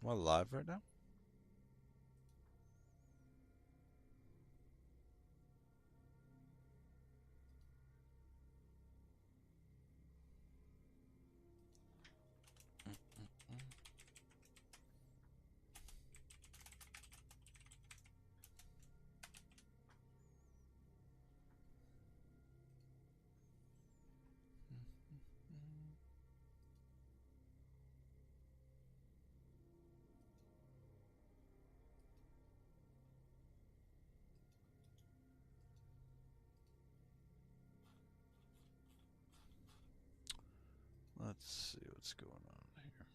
Am I live right now? Let's see what's going on here.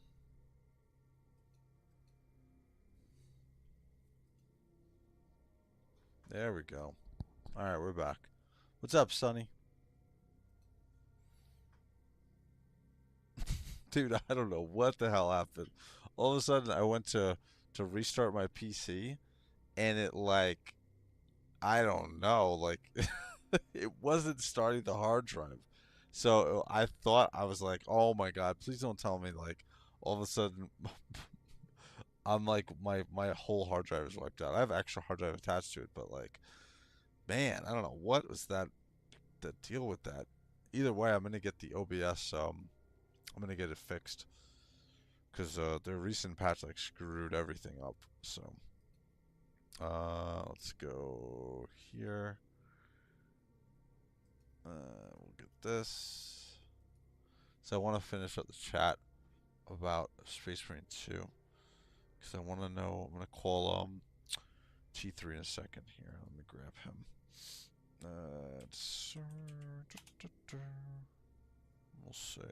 There we go. All right, we're back. What's up, Sonny? Dude, I don't know what the hell happened. All of a sudden, I went to restart my PC, and it like I don't know, like it wasn't starting the hard drive. So I thought I was like, oh my God, please don't tell me like all of a sudden I'm like my whole hard drive is wiped out. I have extra hard drive attached to it, but like man, I don't know what was the deal with that. Either way, I'm gonna get the OBS. I'm gonna get it fixed because their recent patch like screwed everything up. So let's go here. We'll get this. So I want to finish up the chat about Space Marine 2 because I want to know. I'm gonna call T3 in a second here. Let me grab him. We'll see.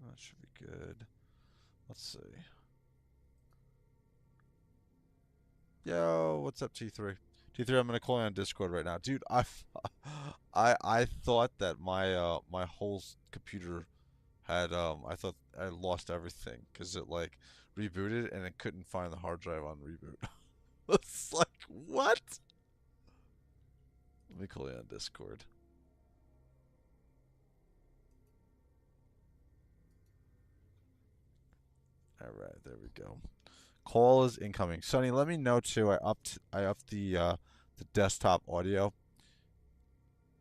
That should be good. Let's see. Yo, what's up, T3? T3, I'm gonna call you on Discord right now, dude. I thought that my whole computer had I thought I lost everything because it like rebooted and it couldn't find the hard drive on reboot. It's like what? Let me call you on Discord. All right, there we go. Call is incoming. Sonny, let me know too. I upped the desktop audio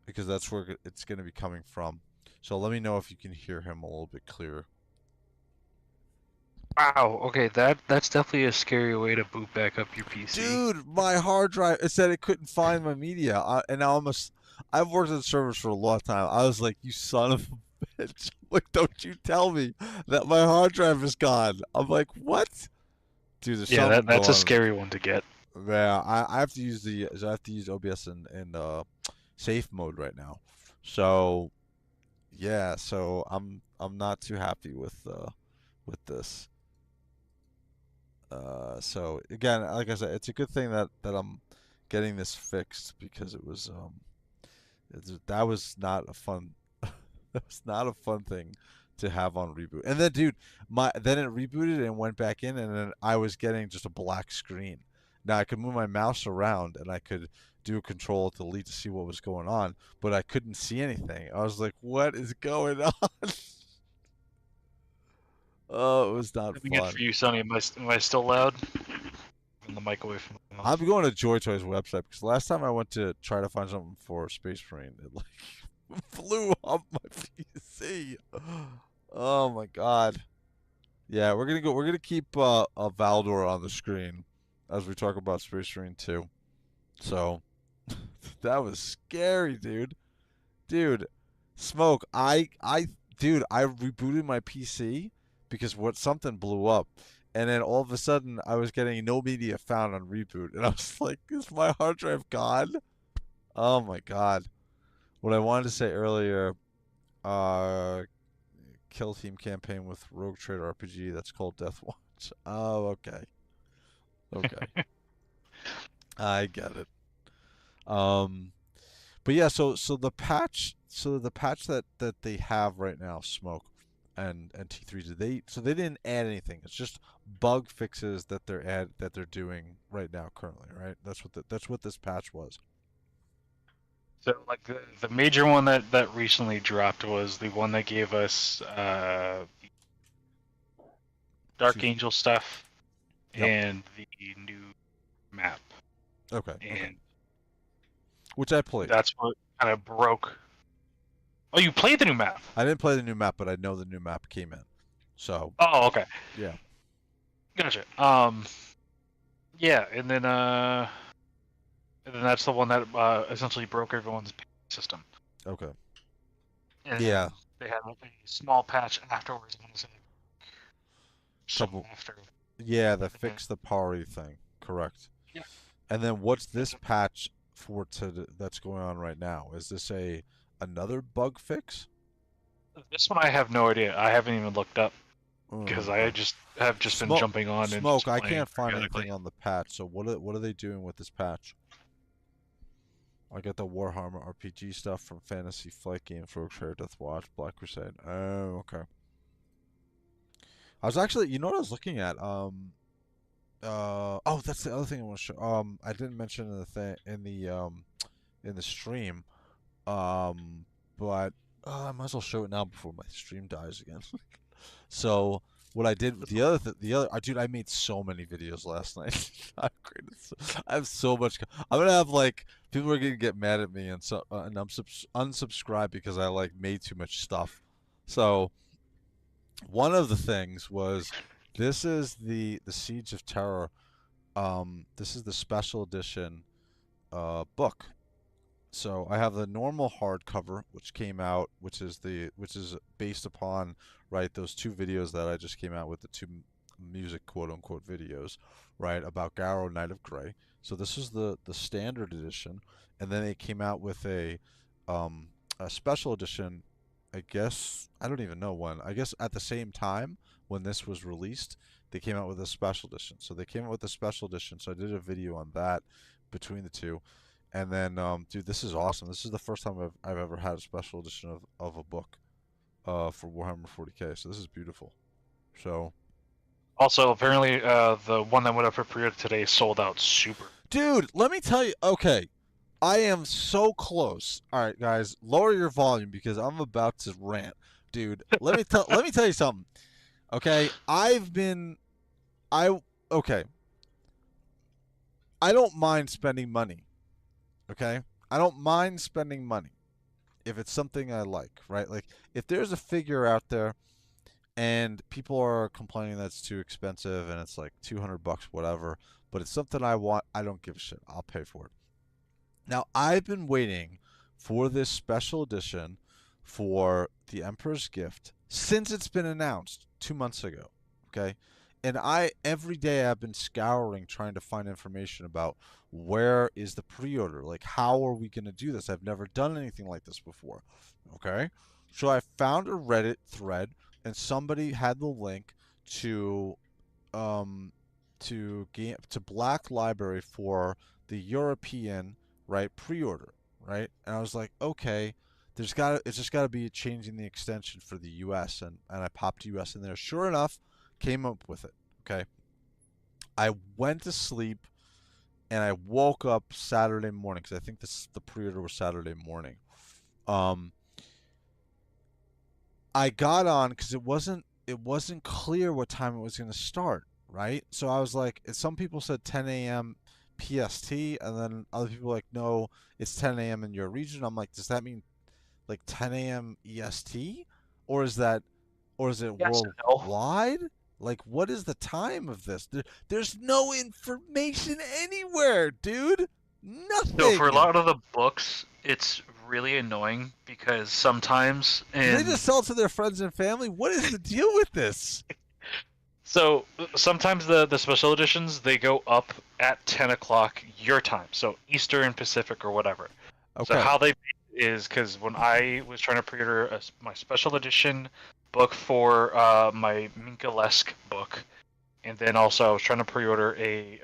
because that's where it's going to be coming from. So let me know if you can hear him a little bit clearer. Wow. Okay, that's definitely a scary way to boot back up your PC. Dude, my hard drive, it said it couldn't find my media. And now I've worked on servers for a long time. I was like, you son of a bitch. Like, don't you tell me that my hard drive is gone. I'm like, what? Dude, there's Yeah, something that's a going on. scary one to get. Yeah, I have to use OBS in safe mode right now. So yeah, so I'm not too happy with this. So again, like I said, it's a good thing that I'm getting this fixed because it was that was not a fun that was not a fun thing to have on reboot. And then dude, my then it rebooted and went back in and then I was getting just a black screen. Now I could move my mouse around and I could do a control delete to see what was going on, but I couldn't see anything. I was like, what is going on? Oh, it was not Doing it fun. for you, Sonny. Am I still loud? Moving the mic away from my I'm mouth. going to JOYTOY's website because last time I went to try to find something for Space Marine, it like flew up my PC. Oh my god. Yeah, we're gonna keep Valdor on the screen as we talk about Space Marine 2. So that was scary, dude. Dude, Smoke, dude, I rebooted my PC because something blew up. And then all of a sudden I was getting no media found on reboot. And I was like, is my hard drive gone? Oh my god. What I wanted to say earlier, uh kill team campaign with Rogue Trader RPG that's called Death Watch. Oh, okay. Okay. I get it. Um, but yeah, the patch that they have right now, Smoke and T3, they didn't add anything. It's just bug fixes that they're doing right now currently, right? That's what this patch was. So like the major one that recently dropped was the one that gave us Dark Chief. Angel stuff Yep. and the new map. Okay. Okay. And Which I played. that's what kind of broke. Oh, you played the new map? I didn't play the new map, but I know the new map came in. So, Oh, okay. yeah. Gotcha. Yeah, and then that's the one that essentially broke everyone's system. Okay. And Yeah. they had like a small patch afterwards. I want to say Couple. after. Yeah, the fix the party thing. Correct. Yeah. And then what's this patch that's going on right now? Is this another bug fix? This one I have no idea. I haven't even looked up because I have been jumping on and Smoke. I playing can't find anything on the patch. So what are they doing with this patch? I got the Warhammer RPG stuff from Fantasy Flight Games, Rogue Trader, Death Watch, Black Crusade. Oh, okay. I was actually, you know what I was looking at? Oh, that's the other thing I want to show. I didn't mention in the in the stream. But I might as well show it now before my stream dies again. So what I did, dude, I made so many videos last night. I have so much. I'm gonna have like people are gonna get mad at me and I'm unsubscribed because I like made too much stuff. So one of the things was this is the Siege of Terror. This is the special edition book. So I have the normal hardcover, which came out, which is based upon those two videos that I just came out with, the two music quote unquote videos, right, about Garrow Knight of Grey. So this is the standard edition, and then they came out with a special edition. I guess I don't even know when. I guess at the same time when this was released, they came out with a special edition. So they came out with a special edition. So I did a video on that between the two. And then, dude, this is awesome. This is the first time I've ever had a special edition of a book for Warhammer 40K. So this is beautiful. So, also apparently the one that went up for pre-order today sold out super. dude, let me tell you. Okay, I am so close. All right, guys, lower your volume because I'm about to rant, dude. Let me tell you something. Okay, okay. I don't mind spending money. Okay? I don't mind spending money if it's something I like, right? Like if there's a figure out there and people are complaining that it's too expensive and it's like $200 whatever, but it's something I want, I don't give a shit. I'll pay for it. Now, I've been waiting for this special edition for The Emperor's Gift since it's been announced 2 months ago, okay? And every day I've been scouring trying to find information about where is the pre-order, like how are we going to do this? I've never done anything like this before, okay? So I found a Reddit thread and somebody had the link to Black Library for the European, right, pre-order, right? And I was like, okay, it's just got to be changing the extension for the US, and I popped US in there. Sure enough, came up with it. Okay, I went to sleep and I woke up Saturday morning because I think the pre-order was Saturday morning. I got on because it wasn't clear what time it was going to start, right? So I was like, some people said 10 a.m. PST, and then other people were like, no, it's 10 a.m. in your region. I'm like, does that mean like 10 a.m. EST, or is it worldwide? Like, what is the time of this? There's no information anywhere, dude. Nothing. So for a lot of the books, it's really annoying because sometimes do they just sell it to their friends and family? What is the deal with this? So sometimes the special editions, they go up at 10 o'clock your time, so Eastern, Pacific, or whatever. Okay. So how they is because when I was trying to pre-order my special edition book for my Minkalesque book, and then also I was trying to pre-order a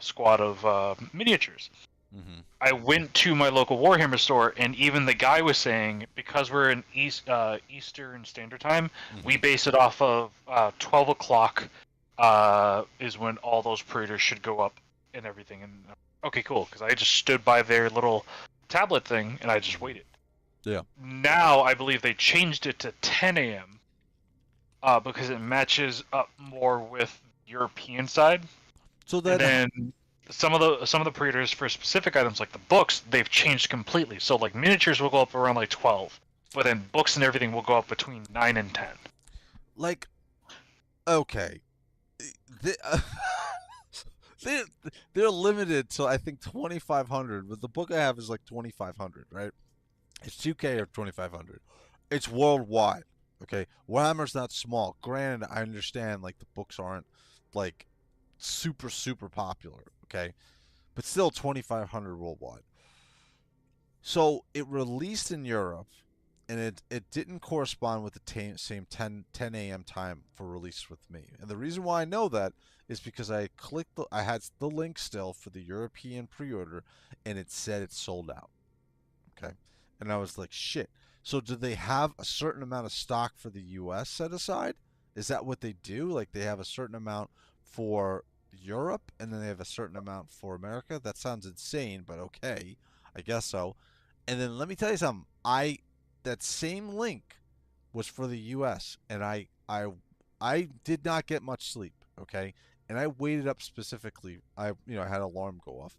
squad of miniatures. Mm-hmm. I went to my local Warhammer store, and even the guy was saying, because we're in Eastern Standard Time, we Mm-hmm. base it off of 12 o'clock is when all those pre-orders should go up and everything. And okay, cool, because I just stood by their little tablet thing and I just Mm-hmm. waited. Yeah. Now I believe they changed it to 10 a.m. Because it matches up more with the European side. So And then, then some of the pre-orders for specific items like the books, they've changed completely. So like miniatures will go up around like 12, but then books and everything will go up between 9 and 10. like, okay, they, they they're limited to I think 2,500, but the book I have is like 2,500, right? It's 2K or 2,500. It's worldwide. Okay, Warhammer's not small. Granted, I understand like the books aren't like super popular. Okay, but still 2,500 worldwide. So it released in Europe, and it didn't correspond with the same 10 a.m. time for release with me. And the reason why I know that is because I had the link still for the European pre-order, and it said it sold out. Okay, and I was like, shit. So do they have a certain amount of stock for the U.S. set aside? Is that what they do? Like they have a certain amount for Europe, and then they have a certain amount for America? That sounds insane, but okay, I guess so. And then let me tell you something. I that same link was for the U.S. and I did not get much sleep. Okay, and I waited up specifically. I had an alarm go off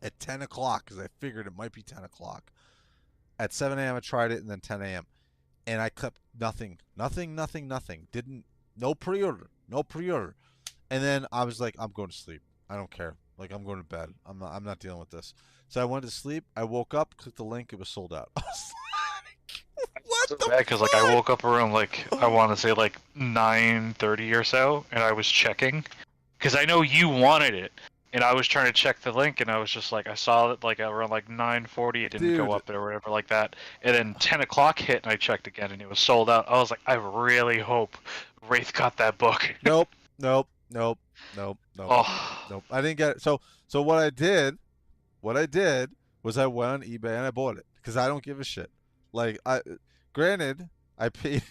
at 10 o'clock because I figured it might be 10 o'clock. At 7 a.m. I tried it, and then 10 a.m. and I kept nothing. Didn't no pre-order, no pre-order. And then I was like, I'm going to sleep. I don't care. Like I'm going to bed. I'm not dealing with this. So I went to sleep. I woke up, clicked the link. It was sold out. I was like, what So the bad because like I fuck? woke up around like I want to say like 9:30 or so, and I was checking because I know you wanted it, and I was trying to check the link, and I was just like I saw it like around like 9:40, it didn't go Dude, up or whatever like that, and then 10 o'clock hit, and I checked again, and it was sold out. I was like, I really hope Wraith got that book. nope, nope. Oh, Nope. I didn't get it. So what I did was I went on eBay and I bought it because I don't give a shit. Like granted, I paid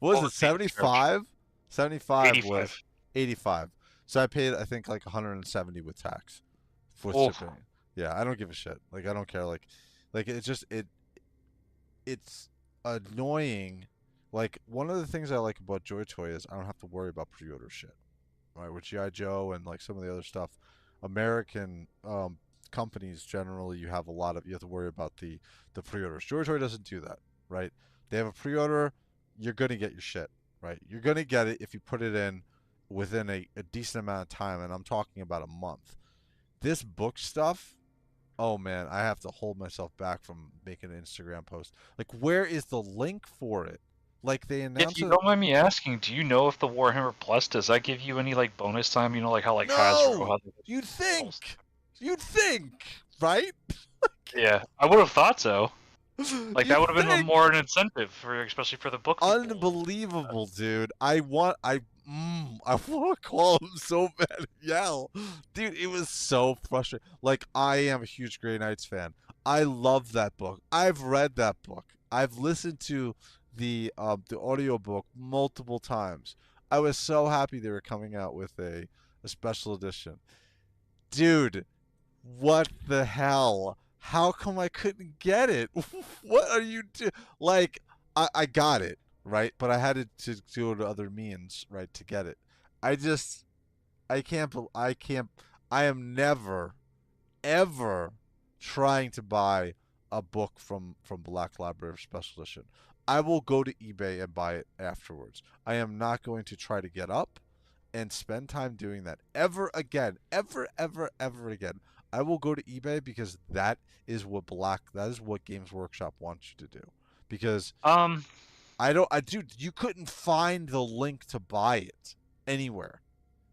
what was all it the fees charged. 75? 75 with 85. 85. So I paid I think like 170 with tax for Oh, shipping. Yeah, I don't give a shit. Like I don't care. Like it's annoying. Like one of the things I like about JOYTOY is I don't have to worry about pre-order shit. Right, with GI Joe and like some of the other stuff, American companies generally you have to worry about the pre-orders. JOYTOY doesn't do that, right? They have a pre-order, you're gonna get your shit, right? You're gonna get it if you put it in within a decent amount of time, and I'm talking about a month. This book stuff, oh man, I have to hold myself back from making an Instagram post. Like, where is the link for it? Like they if announce you it. don't mind me asking, do you know if the Warhammer Plus does that give you any like bonus time? You know, like how like Hasbro, No, how they you'd pulse. think, you'd think, right? Yeah, I would have thought so. Like that You'd would have been think. more an incentive for, especially for the book people. Unbelievable, dude. I want to call him so bad and yell. Dude, it was so frustrating. Like, I am a huge Grey Knights fan. I love that book. I've read that book. I've listened to the audiobook multiple times. I was so happy they were coming out with a special edition. Dude, what the hell? How come I couldn't get it? What are you doing? Like, I got it, right? But I had to go to other means, right, to get it. I just, I can't, I am never, ever trying to buy a book from Black Library Special Edition. I will go to eBay and buy it afterwards. I am not going to try to get up and spend time doing that ever again. Ever again. I will go to eBay because that is what Games Workshop wants you to do. Because Um, dude, you couldn't find the link to buy it anywhere.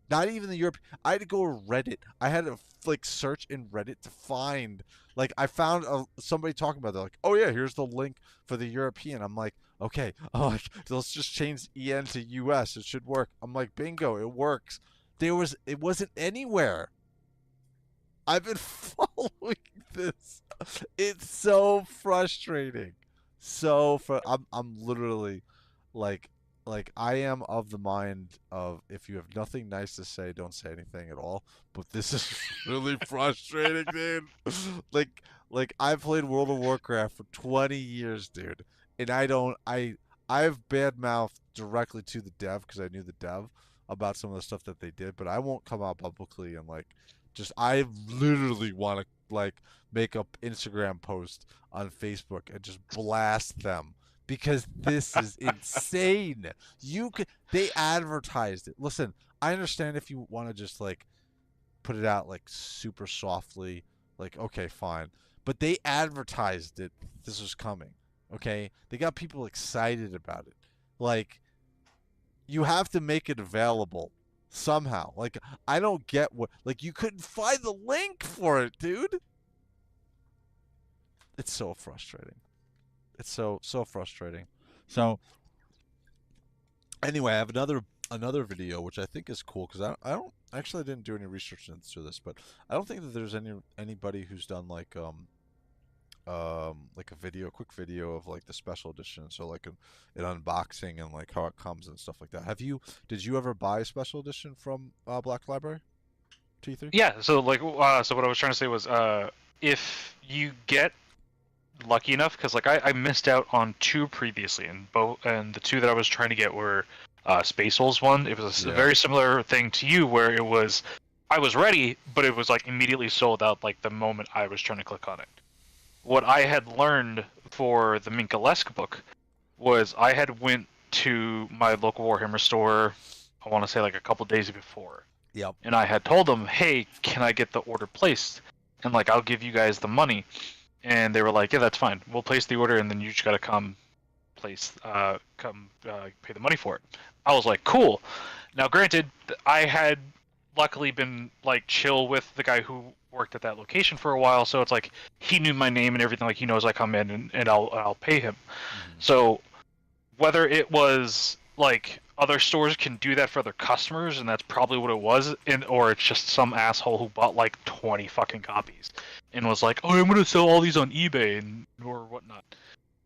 Not even the Europe. I had to go to Reddit. I had to like search in Reddit to find. Like I found somebody talking about. They're like, oh yeah, here's the link for the European. I'm like, okay, oh, like, let's just change EN to US. It should work. I'm like, bingo, it works. It wasn't anywhere. I've been following this. It's so frustrating. I'm literally like I am of the mind of if you have nothing nice to say, don't say anything at all. But this is really frustrating, dude. Like I've played World of Warcraft for 20 years, dude, and I've badmouthed directly to the dev because I knew the dev about some of the stuff that they did, but I won't come out publicly and like just I literally want to like make a Instagram post on Facebook and just blast them because this is insane. They advertised it. Listen, I understand if you want to just like put it out like super softly, like okay, fine. But they advertised it. This was coming. Okay? They got people excited about it. Like you have to make it available somehow. Like I don't get what like you couldn't find the link for it, dude. It's so frustrating. It's so frustrating. So anyway, I have another video which I think is cool because I don't actually I didn't do any research into this, but I don't think that there's anybody who's done like a video, a quick video of like the special edition, so like an unboxing and like how it comes and stuff like that. Did you ever buy a special edition from Black Library T3? Yeah. So like, so what I was trying to say was, if you get lucky enough, because like I missed out on two previously, and the two that I was trying to get were Space Souls one. It was a Yeah. very similar thing to you, where it was I was ready, but it was like immediately sold out like the moment I was trying to click on it. What I had learned for the Minkalesque book was I had went to my local Warhammer store, I want to say like a couple days before, Yep. and I had told them, "Hey, can I get the order placed? And like I'll give you guys the money." And they were like, "Yeah, that's fine. We'll place the order, and then you just gotta come pay the money for it." I was like, "Cool." Now, granted, I had luckily been like chill with the guy who worked at that location for a while, so it's like he knew my name and everything. Like he knows I come in and I'll pay him. Mm-hmm. So whether it was like other stores can do that for other customers, and that's probably what it was, or it's just some asshole who bought like 20 fucking copies and was like, "Oh, I'm gonna sell all these on eBay and or whatnot."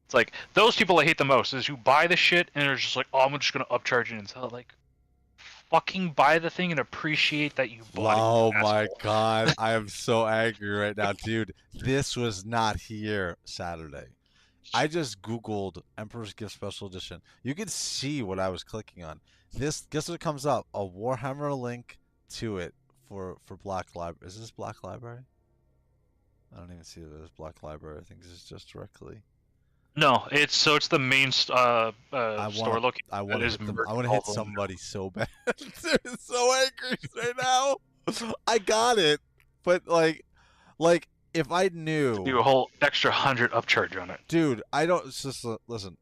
It's like those people I hate the most is who buy the shit and are just like, "Oh, I'm just gonna upcharge it and sell it." Like, fucking buy the thing and appreciate that you bought it. Oh You my asshole. god, I am so angry right now, dude. This was not here Saturday. I just Googled Emperor's Gift Special Edition. You can see what I was clicking on. Guess what comes up? A Warhammer link to it for Black Library. Is this Black Library? I don't even see that it's Black Library. I think this is just directly. No, it's the main I store want location I that want to is hit them. I merged want to all hit of them. somebody so bad. I'm so angry right now. I got it, but like if I Do knew, a whole extra 100 upcharge on it. dude, I don't. It's just listen.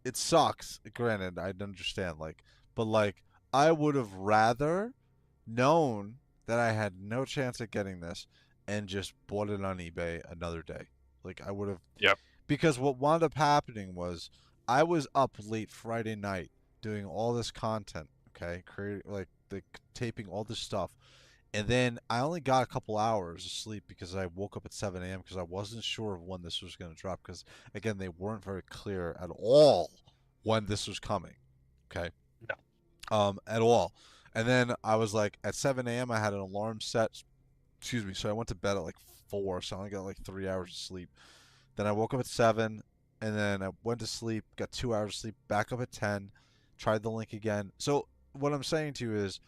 It sucks. Granted, I understand. Like, but like, I would have rather known that I had no chance at getting this and just bought it on eBay another day. Like, I would have. Yep. Because what wound up happening was I was up late Friday night doing all this content. Okay, creating like the taping all this stuff. And then I only got a couple hours of sleep because I woke up at 7 a.m. because I wasn't sure of when this was going to drop. Because, again, they weren't very clear at all when this was coming. Okay. No. At all. And then I was like, at 7 a.m., I had an alarm set. Excuse me. So I went to bed at like 4. So I only got like 3 hours of sleep. Then I woke up at 7. And then I went to sleep, got 2 hours of sleep, back up at 10, tried the link again. So what I'm saying to you is,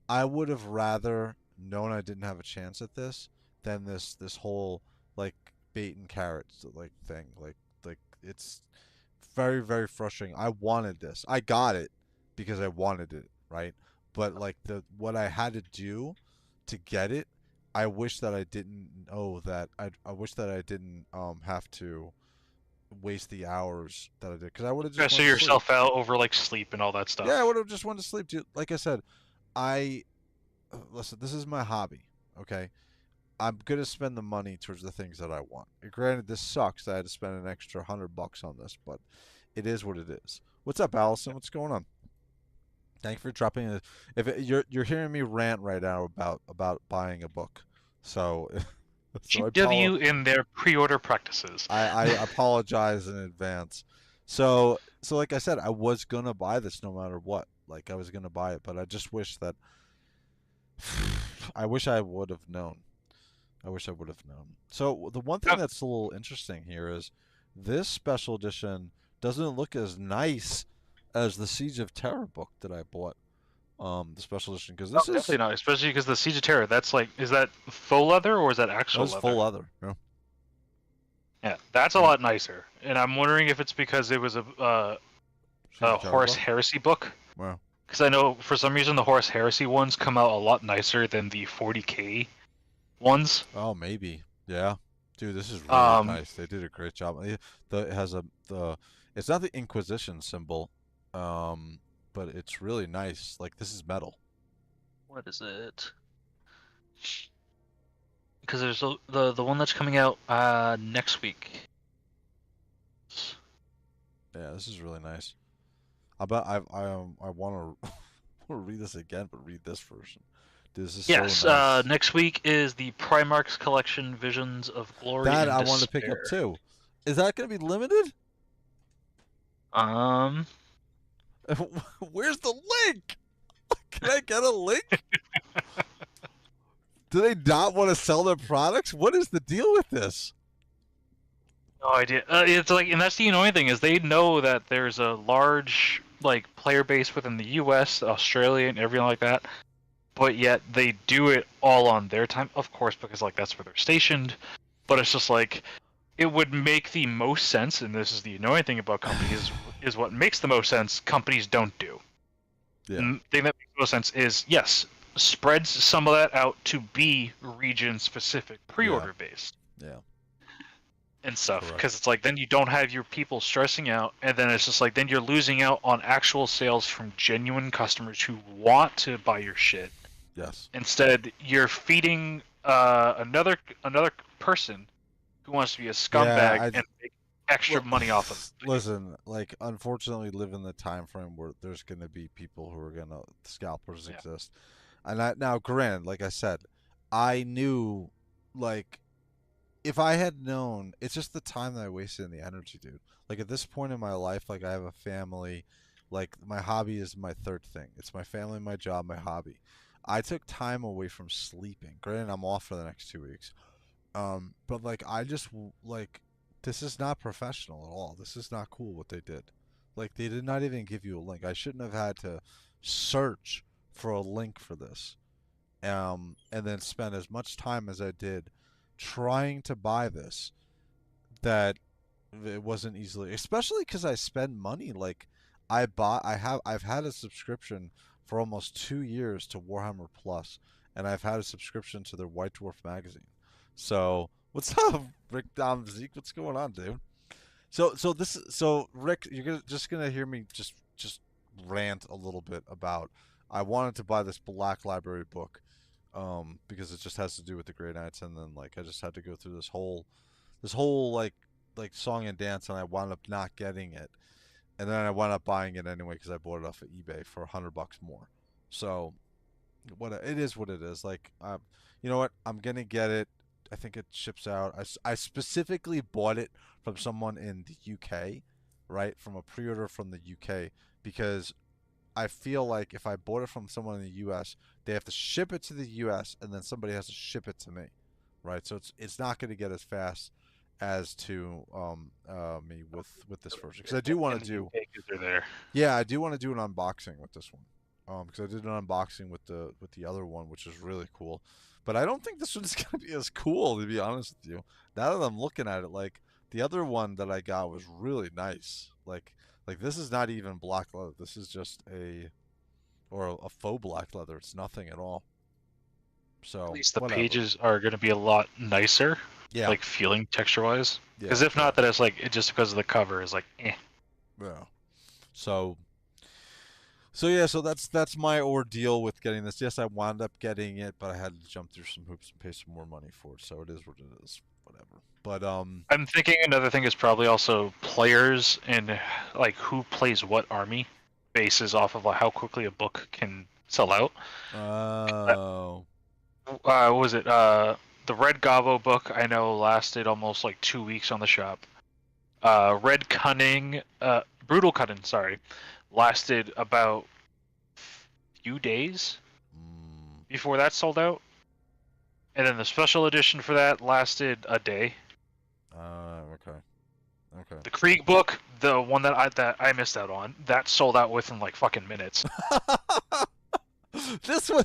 I would have rather known I didn't have a chance at this than this whole like bait and carrots like thing. Like it's very frustrating. I wanted this. I got it because I wanted it, right? But like the what I had to do to get it, I wish that I didn't know that. I wish that I didn't have to waste the hours that I did because I would have just Stressing went to sleep. yourself out over like sleep and all that Yeah, I stuff. would have just went to sleep, dude. Like I said, I listen, this is my hobby. Okay, I'm gonna spend the money towards the things that I want. Granted, this sucks that I had to spend an extra $100 on this, but it is what it is. What's up, Allison? What's going on? Thank you for dropping it. If you're hearing me rant right now about buying a book, so so GW in their pre-order practices. I apologize in advance. So like I said, I was gonna buy this no matter what. Like I was gonna buy it, but I just wish that I wish I would have known. I wish I would have known. So the one thing that's a little interesting here is this special edition doesn't look as nice as the Siege of Terror book that I bought. The special edition because this is definitely not, especially because the Siege of Terror. That's like, is that faux leather or is that actual leather? full leather. Yeah. Yeah, that's a lot nicer. And I'm wondering if it's because it was a Horus Heresy book. Wow. Because I know for some reason the Horus Heresy ones come out a lot nicer than the 40K ones. Oh, maybe. Yeah. Dude, this is really nice. They did a great job. It has it's not the Inquisition symbol, but it's really nice. Like this is metal. What is it? Because there's the one that's coming out next week. Yeah, this is really nice. I want to read this again, but read this version. Dude, this is so nice. Next week is the Primarch's Collection Visions of Glory. That and I wanted to pick up too. Is that going to be limited? Where's the link? Can I get a link? Do they not want to sell their products? What is the deal with this? No idea. It's like, and that's the annoying thing is they know that there's a large like player base within the U.S., Australia, and everything like that, but yet they do it all on their time, of course, because like that's where they're stationed. But it's just like it would make the most sense, and this is the annoying thing about companies is what makes the most sense. Companies don't do. Yeah. The thing that makes the most sense is yes, spreads some of that out to be region specific, pre-order based. Yeah. And stuff, because it's like then you don't have your people stressing out, and then it's just like then you're losing out on actual sales from genuine customers who want to buy your shit. Yes. Instead, you're feeding another person who wants to be a scumbag and make extra money off of it. Listen, like unfortunately, live in the time frame where there's going to be people who are going to scalpers exist, and now, granted, like I said, I knew, like. If I had known, it's just the time that I wasted and the energy, dude. Like at this point in my life, like I have a family, like my hobby is my third thing. It's my family, my job, my hobby. I took time away from sleeping. Granted, I'm off for the next 2 weeks. But like I just like this is not professional at all. This is not cool what they did. Like they did not even give you a link. I shouldn't have had to search for a link for this. And then spend as much time as I did trying to buy this, that it wasn't easily, especially because I spend money. Like I've had a subscription for almost 2 years to Warhammer Plus, and I've had a subscription to their White Dwarf magazine. So what's up, Rick Dom Zeke? What's going on, dude? So Rick, you're just gonna hear me just rant a little bit about. I wanted to buy this Black Library book. Because it just has to do with the Grey Knights, and then like I just had to go through this whole like song and dance, and I wound up not getting it, and then I wound up buying it anyway because I bought it off of eBay for $100 more. So, it is what it is. Like, you know what? I'm gonna get it. I think it ships out. I specifically bought it from someone in the UK, right? From a pre-order from the UK because I feel like if I bought it from someone in the U.S., they have to ship it to the U.S. and then somebody has to ship it to me, right? So it's not going to get as fast as to me with this version because I do want to do. Yeah, I do want to do an unboxing with this one, because I did an unboxing with the other one, which is really cool. But I don't think this one's going to be as cool, to be honest with you. Now that I'm looking at it, like the other one that I got was really nice, like. Like this is not even black leather. This is just a faux black leather. It's nothing at all. So at least the pages are going to be a lot nicer. Yeah. Like feeling texture wise. Because if not, that it's like just because of the cover is like eh. Yeah. So So yeah, so that's my ordeal with getting this. Yes, I wound up getting it, but I had to jump through some hoops and pay some more money for it. So it is what it is. Whatever. But I'm thinking another thing is probably also players and like who plays what army bases off of how quickly a book can sell out. oh, What was it? The Red Gavo book I know lasted almost like 2 weeks on the shop. Red Cunning, Brutal Cunning, sorry, lasted about few days mm, before that sold out, and then the special edition for that lasted a day. okay, okay. The Krieg book, the one that I missed out on, that sold out within like fucking minutes. This one,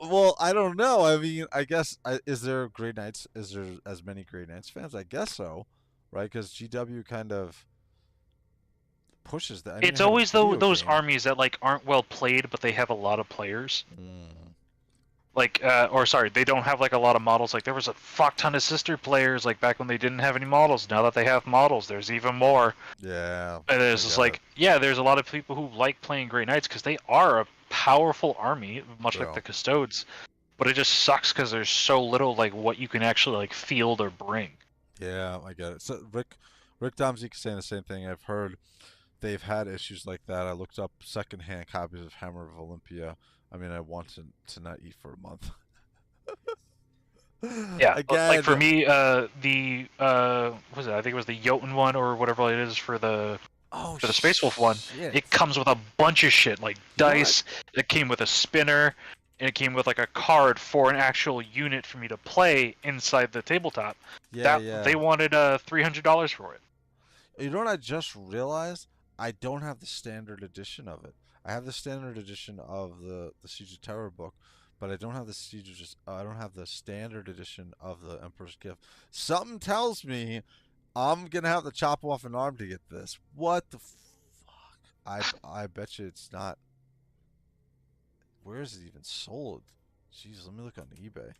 well, I don't know. I mean, I guess is there Grey Knights? Is there as many Grey Knights fans? I guess so, right? Because GW kind of pushes that. I mean, it It's had a always video those game. armies that like aren't well played, but they have a lot of players. Mm, Like, or sorry, they don't have like a lot of models. Like there was a fuck ton of sister players like back when they didn't have any models. Now that they have models, there's even more. yeah, And I it's just get it. like, yeah, there's a lot of people who like playing Grey Knights because they are a powerful army, much like Yeah, the Custodes. But it just sucks because there's so little like what you can actually like field or bring. yeah, I get it. So Rick Domzeke saying the same thing. I've heard they've had issues like that. I looked up secondhand copies of Hammer of Olympia. I mean, I want to not eat for a month. Yeah, like Again, for me, the what was it? I think it was the Jotun one or whatever it is oh for the Space Wolf one. shit. It comes with a bunch of shit like You know what? dice. It came with a spinner. And it came with like a card for an actual unit for me to play inside the tabletop. Yeah, That they yeah. wanted $300 for it. You know what I just realized? I don't have the standard edition of it. I have the standard edition of the Siege of Terror book, but I don't have the I don't have the standard edition of the Emperor's Gift. Something tells me I'm gonna have to chop off an arm to get this. What the fuck? I bet you it's not. Where is it even sold? Jeez, let me look on eBay.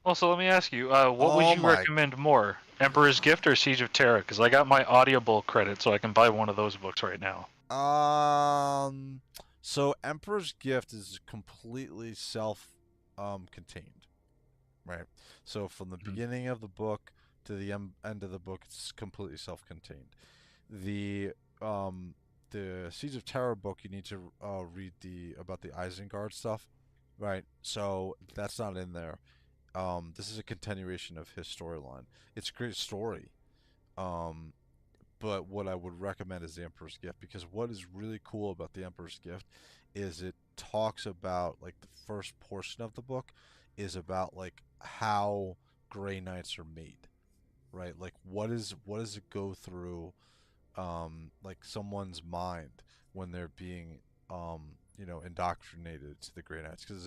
Also, let me ask you, what would Oh you my. recommend more, Emperor's Gift or Siege of Terra? Because I got my Audible credit, so I can buy one of those books right now. Um. So Emperor's Gift is completely self contained, right? So from the Mhm. beginning of the book to the end of the book, it's completely self contained. The um the Siege of Terror book, you need to read the about the Isengard stuff, right? So that's not in there. This is a continuation of his storyline. It's a great story. Um, but what I would recommend is the Emperor's Gift, because what is really cool about the Emperor's Gift is it talks about, like, the first portion of the book is about like how Grey Knights are made, right? Like what does it go through, like someone's mind when they're being indoctrinated to the Grey Knights, because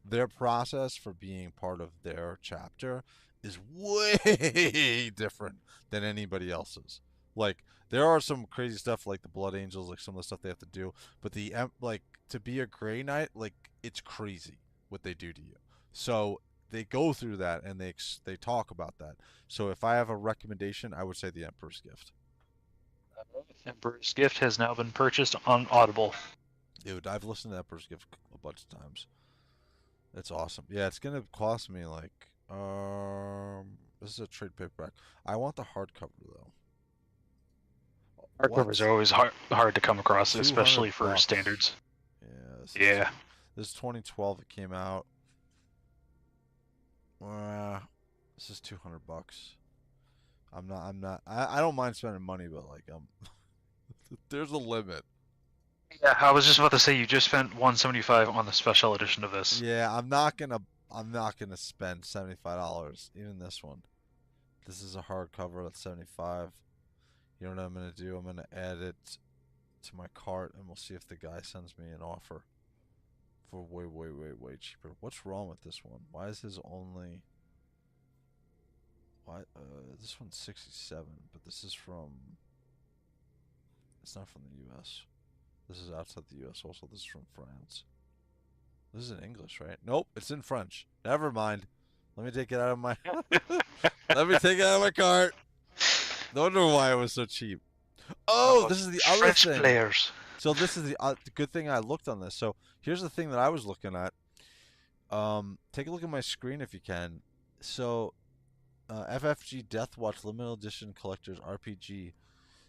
their process for being part of their chapter is way different than anybody else's. Like there are some crazy stuff like the Blood Angels, like some of the stuff they have to do, but like to be a Grey Knight, like it's crazy what they do to you. So they go through that and they talk about that. So if I have a recommendation, I would say the Emperor's Gift. Emperor's Gift has now been purchased on Audible. Dude, I've listened to Emperor's Gift a bunch of times. It's awesome. Yeah, it's gonna cost me like this is a trade paperback. I want the hardcover though. Hardcovers are What? always hard to come across, 200 especially for bucks. standards. Yeah, Yeah. this is 2012 it came out. Uh, this is 200 bucks. I don't mind spending money, but like there's a limit. Yeah, I was just about to say you just spent 175 on the special edition of this. Yeah, I'm not gonna spend $75 even this one. This is a hardcover that's 75. You know what I'm gonna do? I'm gonna add it to my cart and we'll see if the guy sends me an offer for way cheaper. What's wrong with this one? Why is his only why this one's 67, but this is from it's not from the US. This is outside the US also. This is from France. This is in English, right? Nope, it's in French. Never mind. Let me take it out of my let me take it out of my cart. No wonder why it was so cheap. Oh, this is the other French thing. players. So this is the good thing I looked on this. So here's the thing that I was looking at. Take a look at my screen if you can. So FFG Deathwatch Limited Edition Collector's RPG.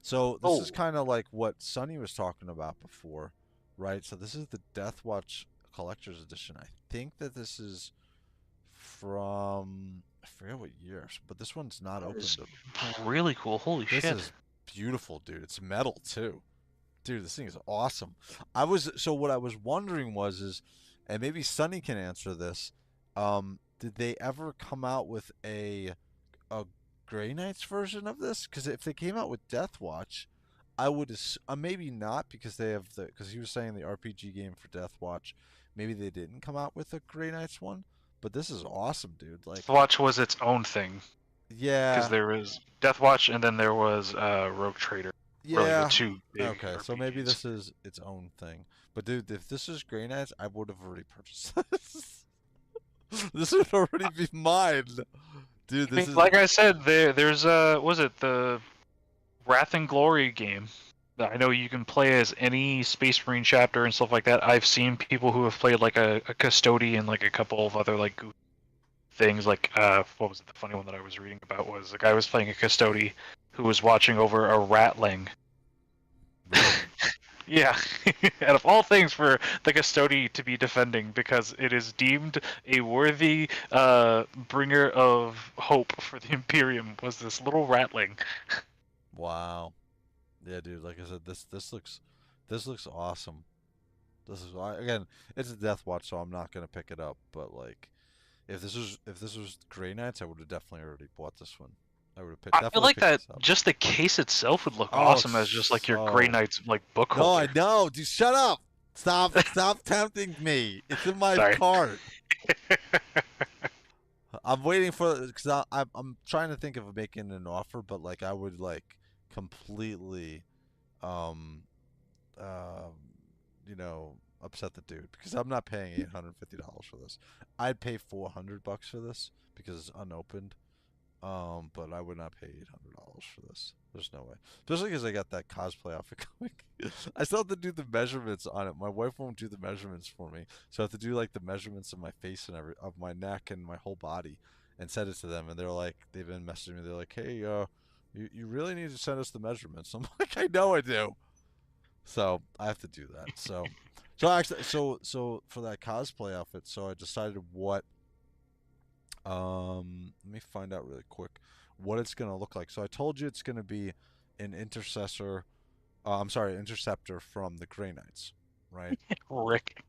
So this is Oh, kind of like what Sonny was talking about before, right? So this is the Deathwatch Collector's Edition. I think that this is from I forget what years, but this one's not that is opened. really cool. Holy This shit. is beautiful, dude. It's metal too. Dude, this thing is awesome. So what I was wondering was is, and maybe Sonny can answer this. Did they ever come out with a Grey Knights version of this? Because if they came out with Death Watch, I would maybe not because they have because he was saying the RPG game for Death Watch. Maybe they didn't come out with a Grey Knights one, but this is awesome, dude. Like, Watch was its own thing because yeah, there was Death Watch and then there was Rogue Trader. Really, the yeah. two big Okay, so maybe RPGs. this is its own thing. But dude, if this is Grey Knights, I would have already purchased this. This would already be mine. Dude, I this mean, is like I said, there's was it the Wrath and Glory game? That I know you can play as any Space Marine chapter and stuff like that. I've seen people who have played like a Custody and like a couple of other like goofy things. Like what was it? The funny one that I was reading about was a guy was playing a Custody who was watching over a Ratling. really. Yeah, out of all things for the Custody to be defending because it is deemed a worthy bringer of hope for the Imperium was this little Ratling. Wow. Yeah, dude, like I said, this looks awesome. Again, it's a Death Watch, so I'm not gonna pick it up. But like, if this was Grey Knights, I would have definitely already bought this one. I would have I feel definitely like picked that this up. just the case itself would look Oh, awesome as just like your Grey so Knight's like book no, I holder. know, dude. Shut up. Stop tempting me. It's in my Sorry. cart. I'm waiting for because I'm trying to think of making an offer, but like I would like completely um um upset the dude because I'm not paying $850 for this. I'd pay $400 for this because it's unopened. But I would not pay $800 for this. There's no way. Especially because I got that cosplay outfit coming. I still have to do the measurements on it. My wife won't do the measurements for me, so I have to do like the measurements of my face and of my neck and my whole body, and send it to them. And they're like, they've been messaging me. They're like, hey, you really need to send us the measurements. I'm like, I know I do. So I have to do that. So for that cosplay outfit, so I decided what let me find out really quick what it's gonna look like. So I told you it's gonna be an intercessor. I'm sorry, interceptor from the Grey Knights, right? Rick.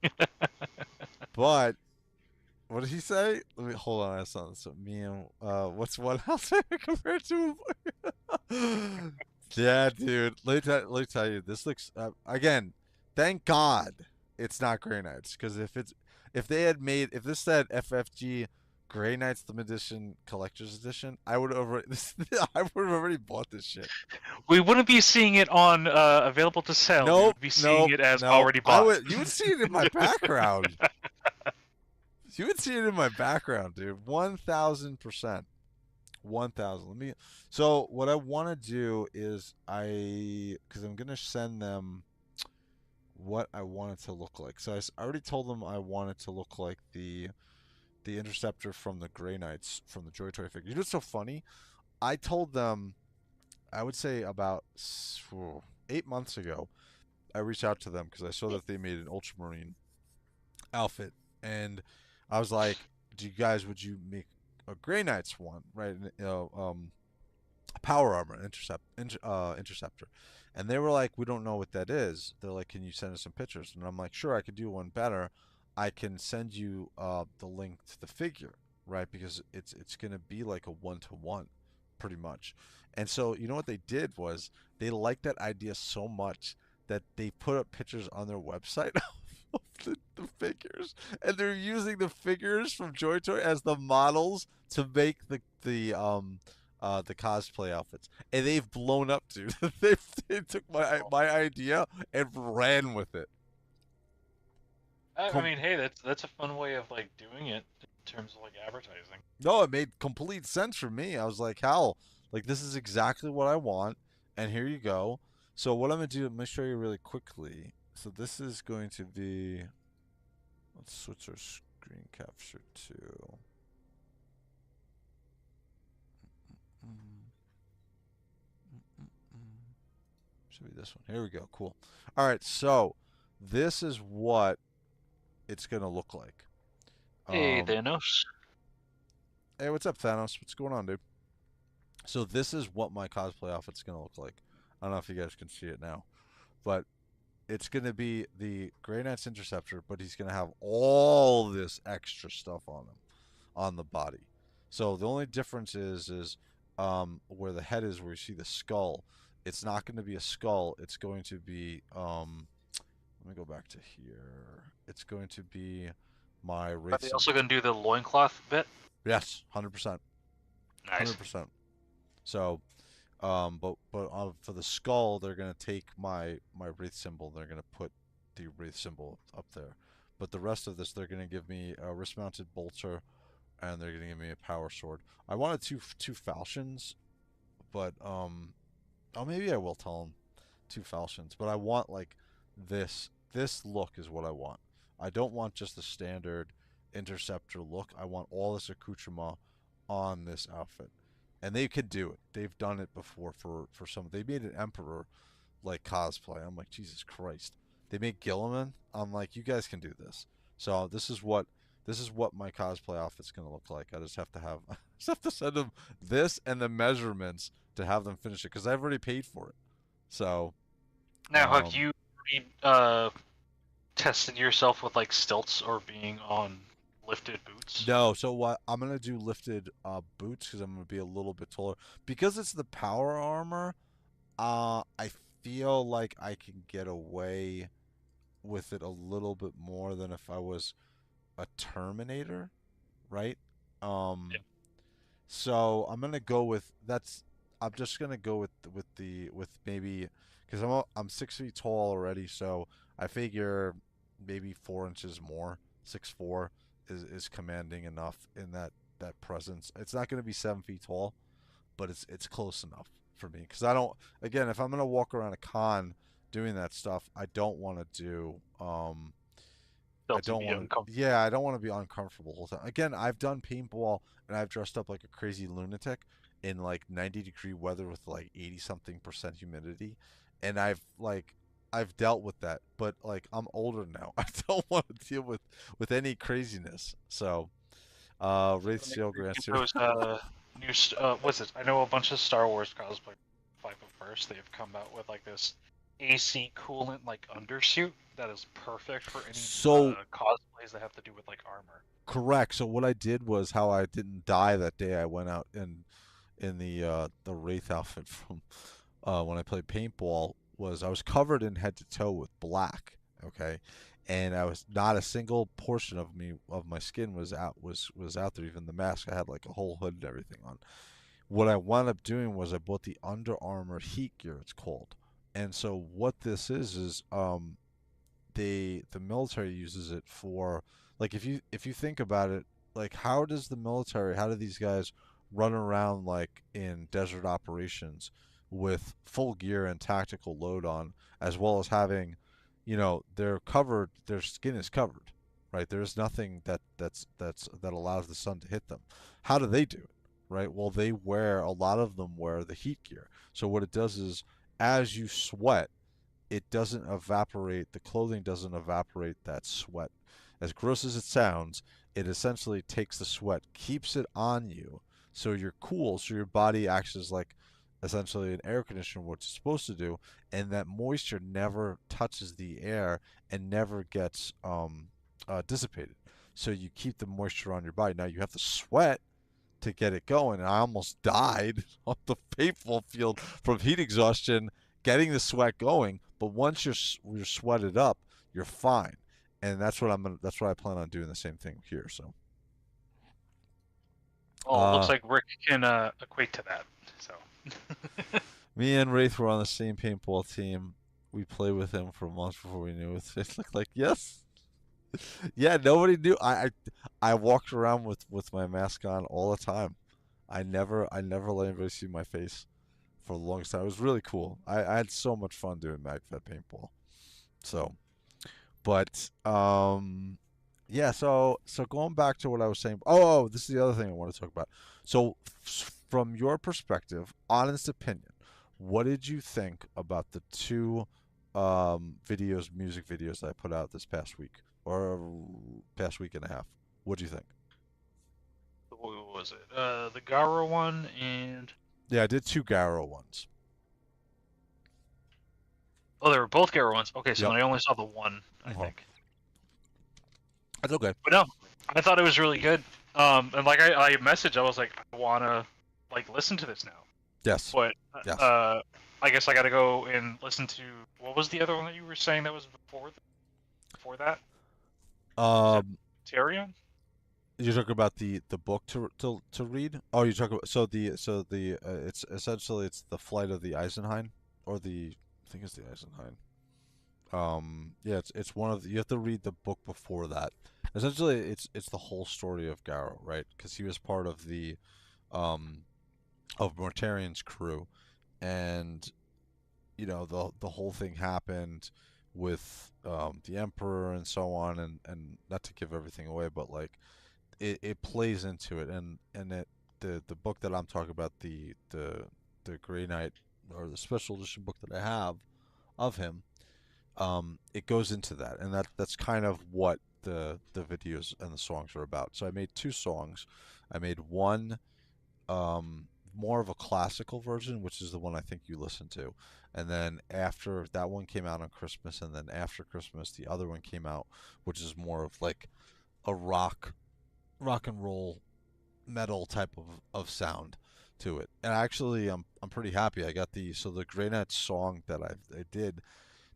But what did he say? Let me hold on. I saw this. So me and what's one house compared to him? Yeah, dude. Let me tell you. This looks again. Thank God it's not Grey Knights because if they had made if this said FFG Grey Knights Limited Edition Collector's Edition, I would have already I would have already bought this shit. We wouldn't be seeing it on available to sell. We Nope, would be seeing nope, it as nope. already I bought. would you would see it in my background. You would see it in my background, dude. 1,000%. 1,000. Let me. So what I want to do is because I'm gonna send them what I want it to look like. So I already told them I want it to look like the interceptor from the Grey Knights from the JOYTOY figure. You know what's so funny? I told them I would say about 8 months ago. I reached out to them because I saw that they made an Ultramarine outfit, and I was like, "Do you guys would you make a Grey Knights one, right? Power armor interceptor," and they were like, "We don't know what that is." They're like, "Can you send us some pictures?" And I'm like, "Sure, I could do one better. I can send you the link to the figure, right? Because it's gonna be like a 1-to-1, pretty much." And so you know what they did was they liked that idea so much that they put up pictures on their website of the figures, and they're using the figures from JOYTOY as the models to make the cosplay outfits, and they've blown up, dude. They took my idea and ran with it. I Com- mean, hey, that's a fun way of like doing it in terms of like advertising. no, it made complete sense for me. I was like, Hal, like this is exactly what I want, and here you go. So what I'm gonna do, I'm gonna show you really quickly. So this is going to be. Let's switch our screen capture to. Mm, mm, mm. Should be this one. Here we go. Cool. All right. So this is what it's gonna look like. Hey, Um. Thanos. Hey, what's up, Thanos? What's going on, dude? So this is what my cosplay outfit's gonna look like. I don't know if you guys can see it now, but it's gonna be the Grey Knight's Interceptor, but he's gonna have all this extra stuff on him, on the body. So the only difference is where the head is, where you see the skull. It's not going to be a skull. It's going to be let me go back to here. It's going to be my Are wraith they also symbol. gonna do the loincloth bit? Yes, 100%, Nice. 100%. So but for the skull, they're gonna take my wraith symbol. They're gonna put the wraith symbol up there. But the rest of this, they're gonna give me a wrist-mounted bolter, and they're gonna give me a power sword. I wanted two falchions, but oh, maybe I will tell them two falchions. But I want like this look is what I want. I don't want just the standard interceptor look. I want all this accoutrement on this outfit, and they could do it. They've done it before for some. They made an emperor like cosplay. I'm like, Jesus Christ. They made Gilliman. I'm like, you guys can do this. So this is what my cosplay outfit's gonna look like. I just have to have I just have to send them this and the measurements to have them finish it because I've already paid for it. So Now, have um you tested yourself with like stilts or being on lifted boots? no, so what I'm gonna do lifted boots because I'm gonna be a little bit taller because it's the power armor. I feel like I can get away with it a little bit more than if I was a Terminator, right? Yeah. Um, so I'm gonna go with that's. I'm just gonna go with maybe because I'm 6 feet tall already, so I figure maybe 4 inches more. 6'4" is commanding enough in that presence. It's not gonna be 7 feet tall, but it's close enough for me because I don't. Again, if I'm gonna walk around a con doing that stuff, I don't want to do. I Stilts would don't be want to. uncomfortable. Yeah, I don't want to be uncomfortable the whole time. Again, I've done paintball and I've dressed up like a crazy lunatic in like 90-degree weather with like 80 something% humidity, and I've dealt with that. But like I'm older now. I don't want to deal with any craziness. So, Wraith When they Seal get Grants here. those what's it? I know a bunch of Star Wars cosplay. Like first, they've come out with like this AC coolant like undersuit that is perfect for any So cosplays that have to do with like armor. correct. So what I did was how I didn't die that day. I went out in the Wraith outfit from when I played paintball was I was covered in head to toe with black, okay, and I was not a single portion of my skin was out there. Even the mask, I had like a whole hood and everything on. What I wound up doing was I bought the Under Armour heat gear. It's called, and so what this is the military uses it for like if you think about it, like how do these guys run around like in desert operations with full gear and tactical load on, as well as having, they're covered, their skin is covered, right? There's nothing that allows the sun to hit them. How do they do it? Right? Well, a lot of them wear the heat gear. So what it does is as you sweat, it doesn't evaporate, the clothing doesn't evaporate that sweat. As gross as it sounds, it essentially takes the sweat, keeps it on you, so you're cool, so your body acts as like essentially an air conditioner, what it's supposed to do, and that moisture never touches the air and never gets dissipated. So you keep the moisture on your body. Now you have to sweat to get it going. And I almost died on the paintball field from heat exhaustion, getting the sweat going. But once you're sweated up, you're fine. And that's what I plan on doing the same thing here. So, Well, it looks uh, like Rick can equate to that. So. me and Wraith were on the same paintball team. We played with him for months before we knew it. It looked like yes, yeah. Nobody knew. I walked around with my mask on all the time. I never let anybody see my face for the longest time. It was really cool. I had so much fun doing MagFed paintball. So, but yeah. So going back to what I was saying. This is the other thing I want to talk about. So, from your perspective, honest opinion, what did you think about the two music videos that I put out this past week or past week and a half? What do you think? What was it? The Garro one and Yeah, I did two Garrow ones. oh, they were both Garro ones. Okay, so Yep. then I only saw the one, I Uh-huh. think. That's okay. But no, I thought it was really good. And like I messaged, I was like, I wanna like listen to this now. Yes. But Yes. I guess I gotta go and listen to what was the other one that you were saying that was before that? Was it Um, Tyrion? you're talking about the book to read? Oh, you're talking about so the it's essentially it's the Flight of the Eisenheim or the I think it's the Eisenheim. Yeah, it's one of you have to read the book before that. Essentially, it's the whole story of Garrow, right? Because he was part of the um of Mortarian's crew, and the whole thing happened with the Emperor and so on, and not to give everything away, but like it plays into it, and the book that I'm talking about, the Grey Knight or the special edition book that I have of him, it goes into that, and that's kind of what the videos and the songs are about. So I made two songs. I made one more of a classical version, which is the one I think you listened to. And then after that one came out on Christmas, and then after Christmas, the other one came out, which is more of like a rock and roll metal type of sound to it. And actually, I'm pretty happy. I got the Grey Knight song that I did.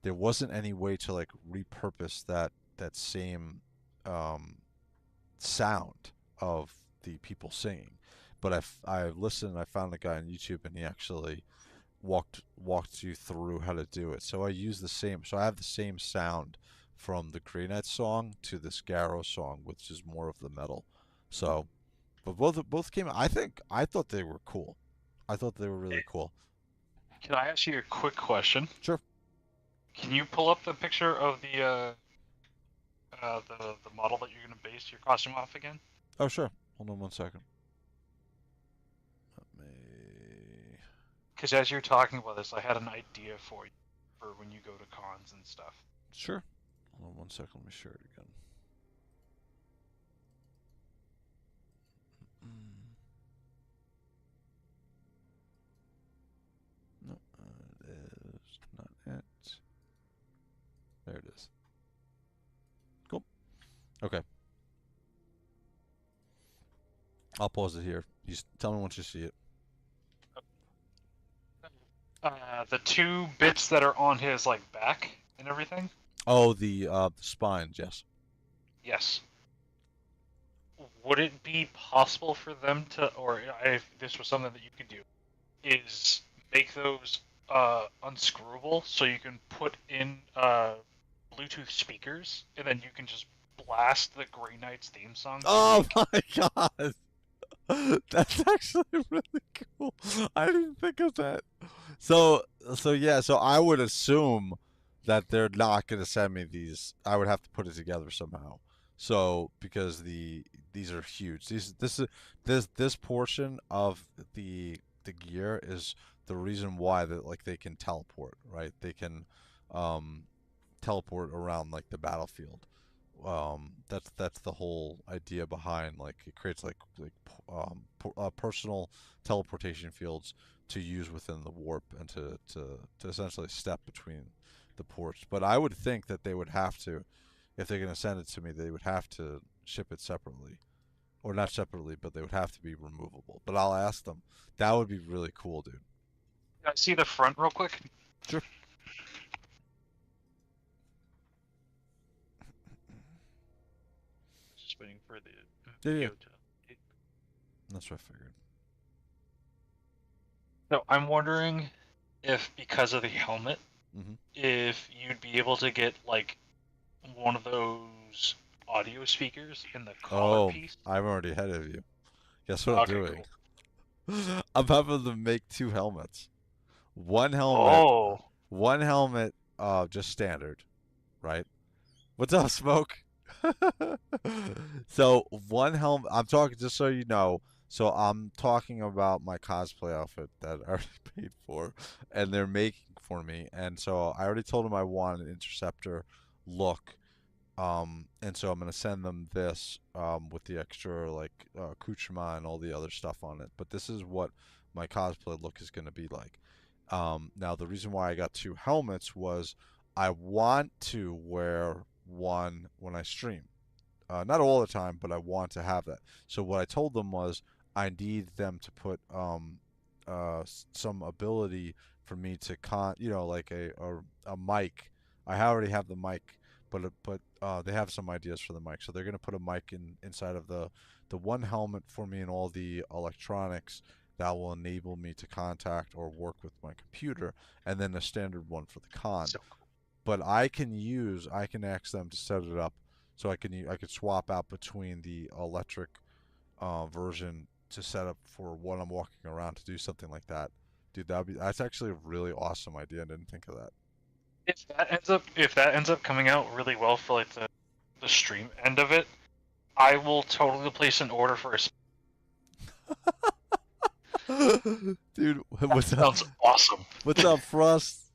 There wasn't any way to like repurpose that same um, sound of the people singing. But I listened. I found a guy on YouTube, and he actually walked you through how to do it. So I use the same. So I have the same sound from the Grey Knight song to this Garrow song, which is more of the metal. So, but both came. I thought they were cool. I thought they were really cool. Can I ask you a quick question? Sure. Can you pull up the picture of the model that you're gonna base your costume off again? Oh, sure. Hold on one second. Let me. Because as you're talking about this, I had an idea for you for when you go to cons and stuff. Sure. Hold on one second. Let me share it again. Mm. No, it is not it. There it is. Cool. Okay. I'll pause it here. You tell me once you see it. The two bits that are on his like back and everything. Oh, the spines. Yes. Yes. Would it be possible for them to, or if this was something that you could do, is make those unscrewable so you can put in Bluetooth speakers and then you can just blast the Grey Knight's theme song? Oh my god. That's actually really cool. I didn't think of that. So yeah, so I would assume that they're not going to send me these. I would have to put it together somehow. So because these are huge. This portion of the gear is the reason why that like they can teleport, right? They can um teleport around like the battlefield. That's the whole idea behind like it creates personal teleportation fields to use within the warp and to essentially step between the ports. But I would think that they would have to, if they're going to send it to me, they would have to ship it separately, or not separately, but they would have to be removable. But I'll ask them. That would be really cool, dude. Can I see the front real quick? Sure. Just waiting for the Yeah, yeah. video to. That's what I figured. So I'm wondering if, because of the helmet, Mm-hmm. if you'd be able to get like one of those audio speakers in the collar Oh, piece. I'm already ahead of you. Guess what I'm Okay, doing? cool. I'm having them make two helmets. One helmet, Oh, one helmet, just standard, right? What's up, Smoke? So one helmet. I'm talking just so you know. So I'm talking about my cosplay outfit that I already paid for, and they're making for me. And so I already told them I want an interceptor look. And so I'm gonna send them this with the extra like accoutrement and all the other stuff on it. But this is what my cosplay look is gonna be like. Now the reason why I got two helmets was I want to wear one when I stream. Not all the time, but I want to have that. So what I told them was I need them to put some ability for me to like a mic. I already have the mic, but they have some ideas for the mic. So they're gonna put a mic inside of the one helmet for me and all the electronics that will enable me to contact or work with my computer, and then a standard one for the con. so But I can ask them to set it up so I could swap out between the electric version to set up for when I'm walking around to do something like that. Dude, that's actually a really awesome idea. I didn't think of that. if that ends up coming out really well for like the stream end of it, I will totally place an order for a. Dude, That what's up? sounds awesome. What's up, Frost?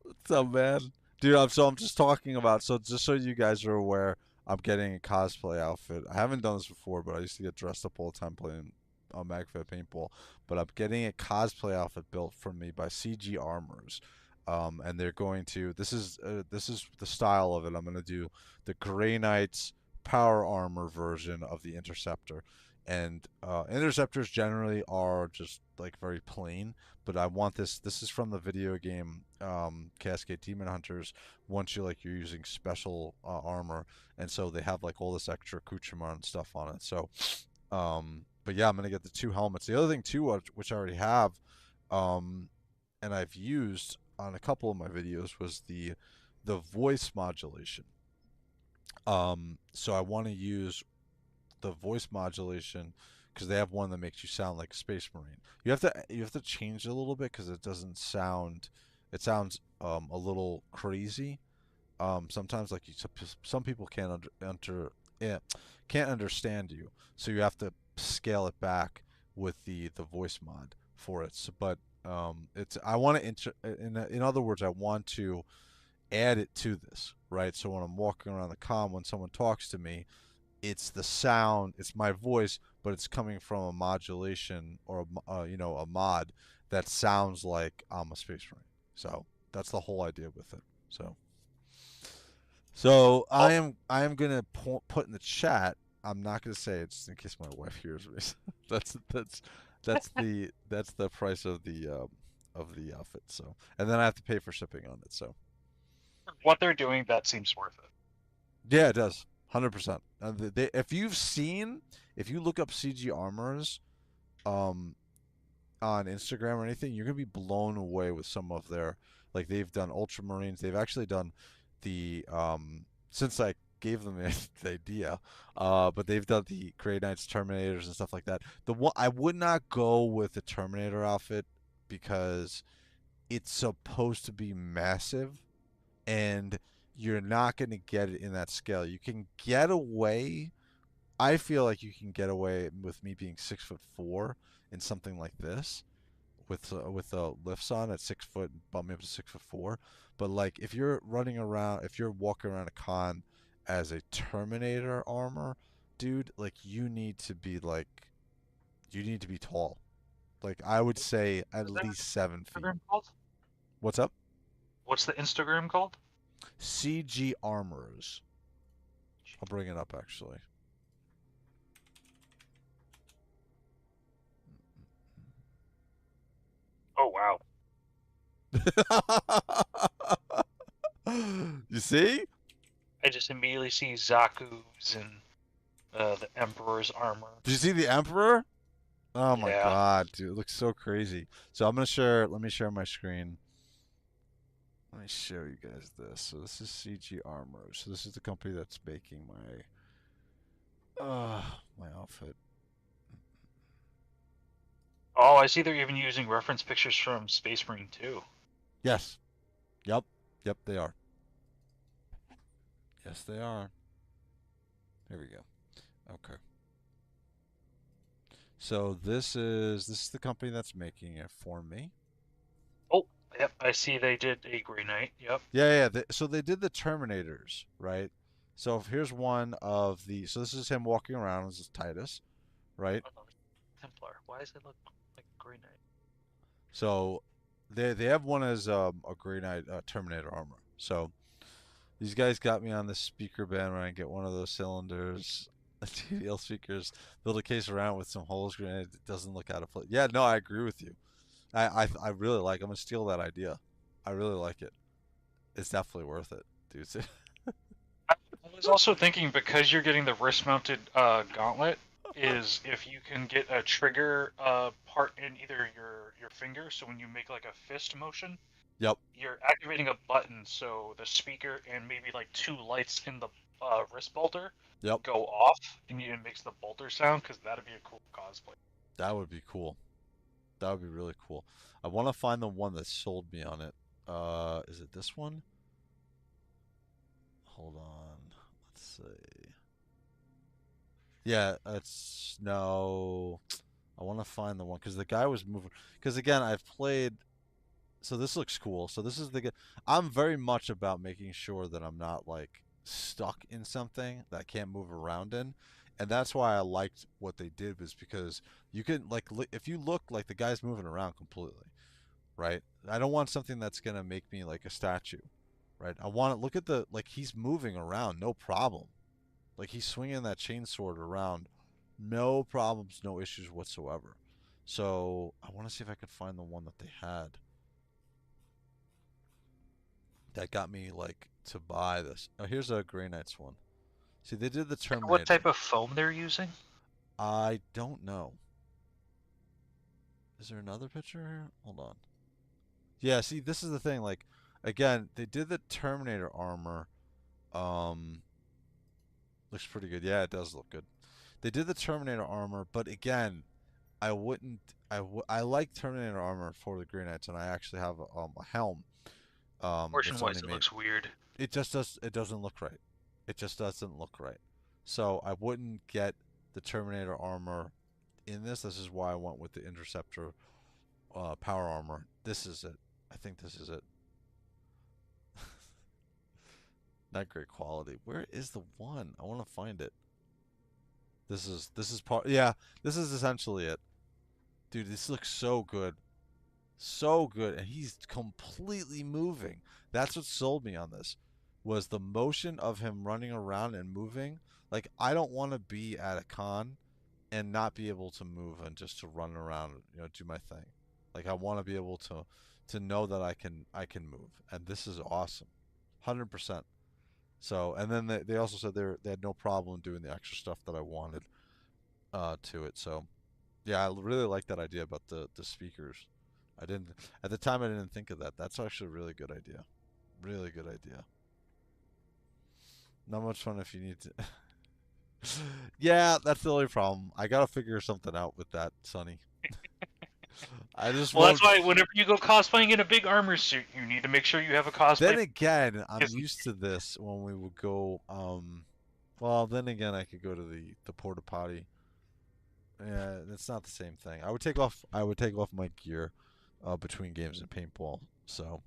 What's up, man? Dude, I'm just talking about, so just so you guys are aware, I'm getting a cosplay outfit. I haven't done this before, but I used to get dressed up all the time playing MagFed paintball. But I'm getting a cosplay outfit built for me by CG Armors. And they're going to this is the style of it. I'm gonna do the Grey Knight's power armor version of the Interceptor. And interceptors generally are just like very plain, but I want this. This is from the video game Cascade Demon Hunters. Once you're using special armor, and so they have like all this extra accoutrement and stuff on it. So, but yeah, I'm gonna get the two helmets. The other thing too, which I already have, and I've used on a couple of my videos, was the voice modulation. So I want to use the voice modulation because they have one that makes you sound like a space marine. You have to change it a little bit because it doesn't sound. It sounds a little crazy. Sometimes like some people yeah, can't understand you, so you have to scale it back with the voice mod for it. So, but it's I want to in other words, I want to add it to this, right? So when I'm walking around the con, when someone talks to me, it's the sound, it's my voice, but it's coming from a modulation or a mod that sounds like I'm a space marine. So that's the whole idea with it. So Oh, I am gonna put in the chat. I'm not gonna say it just in case my wife hears me. That's that's the price of the outfit. So and then I have to pay for shipping on it. So for what they're doing, that seems worth it. yeah, it does. 100%. If you look up CG Armors um, on Instagram or anything, you're gonna be blown away with some of their like they've done Ultramarines. They've actually done the since I gave them the idea, but they've done the Grey Knights, Terminators, and stuff like that. The one I would not go with the Terminator outfit because it's supposed to be massive and you're not going to get it in that scale. You can get away. I feel like you can get away with me being 6'4" in something like this, with lifts on at 6 foot, bump me up to 6'4". But like if you're walking around a con as a Terminator armor, dude, like you need to be tall. Like I would say at What's that least 7 feet. Instagram called? What's up? What's the Instagram called? CG armors. I'll bring it up actually. Oh wow. You see? I just immediately see Zaku's and the Emperor's armor. Did you see the Emperor? Oh my Yeah. God, dude, it looks so crazy. So I'm gonna share. Let me share my screen. Let me show you guys this. So this is CG Armor. So this is the company that's making my outfit. Oh, I see they're even using reference pictures from Space Marine 2. Yes. Yep. Yep, they are. Yes, they are. Here we go. Okay. So this is the company that's making it for me. Oh, yep, I see they did a Grey Knight. Yep. Yeah, yeah. So they did the Terminators, right? So here's one of the. So this is him walking around. This is Titus, right? Oh, Templar. Why does it look like a Grey Knight? So they have one as a Grey Knight Terminator armor. So these guys got me on the speaker band when I get one of those cylinders, TDL speakers, build a case around with some holes. Grenade. It doesn't look out of place. Yeah, no, I agree with you. I really like. I'm gonna steal that idea. I really like it. It's definitely worth it, dude. I was also thinking because you're getting the wrist-mounted gauntlet, is if you can get a trigger part in either your finger, so when you make like a fist motion, Yep, you're activating a button, so the speaker and maybe like two lights in the wrist bolter yep. go off, and it makes the bolter sound. Because that'd be a cool cosplay. That would be cool. That would be really cool. I want to find the one that sold me on it. Is it this one? Hold on. Let's see. Yeah, it's no. I want to find the one because the guy was moving. Because again, I've played. So this looks cool. So this is the. I'm very much about making sure that I'm not like stuck in something that I can't move around in, and that's why I liked what they did was because you can like if you look like the guy's moving around completely, right? I don't want something that's gonna make me like a statue, right? I want to look at the like he's moving around, no problem. Like he's swinging that chainsword around, no problems, no issues whatsoever. So I want to see if I can find the one that they had that got me like to buy this. Oh, here's a Grey Knights one. See, they did the What Terminator. type of foam they're using? I don't know. Is there another picture here? Hold on. Yeah, see, this is the thing. Like, again, they did the Terminator armor. Um, looks pretty good. Yeah, it does look good. They did the Terminator armor, but again, I wouldn't. I like Terminator armor for the Grey Knights, and I actually have a helm. That Proportion-wise, somebody it made. looks weird. It just does. It doesn't look right. It just doesn't look right. So I wouldn't get the Terminator armor in this. This is why I went with the Interceptor power armor. This is it. I think this is it. Not great quality. Where is the one? I want to find it. This is part. Yeah, this is essentially it, dude. This looks so good, so good, and he's completely moving. That's what sold me on this, was the motion of him running around and moving. Like I don't want to be at a con and not be able to move and just to run around, do my thing. Like I want to be able to know that I can move, and this is awesome, 100%. So, and then they also said they had no problem doing the extra stuff that I wanted to it. So, yeah, I really like that idea about the speakers. I didn't at the time I didn't think of that. That's actually a really good idea. Really good idea. Not much fun if you need to. Yeah, that's the only problem. I gotta figure something out with that, Sonny. I just Well, that's won't. why whenever you go cosplaying in a big armor suit, you need to make sure you have a cosplay. Then again, I'm Because used to this when we would go. Well, then again, I could go to the porta potty. Yeah, it's not the same thing. I would take off my gear between games and paintball. So,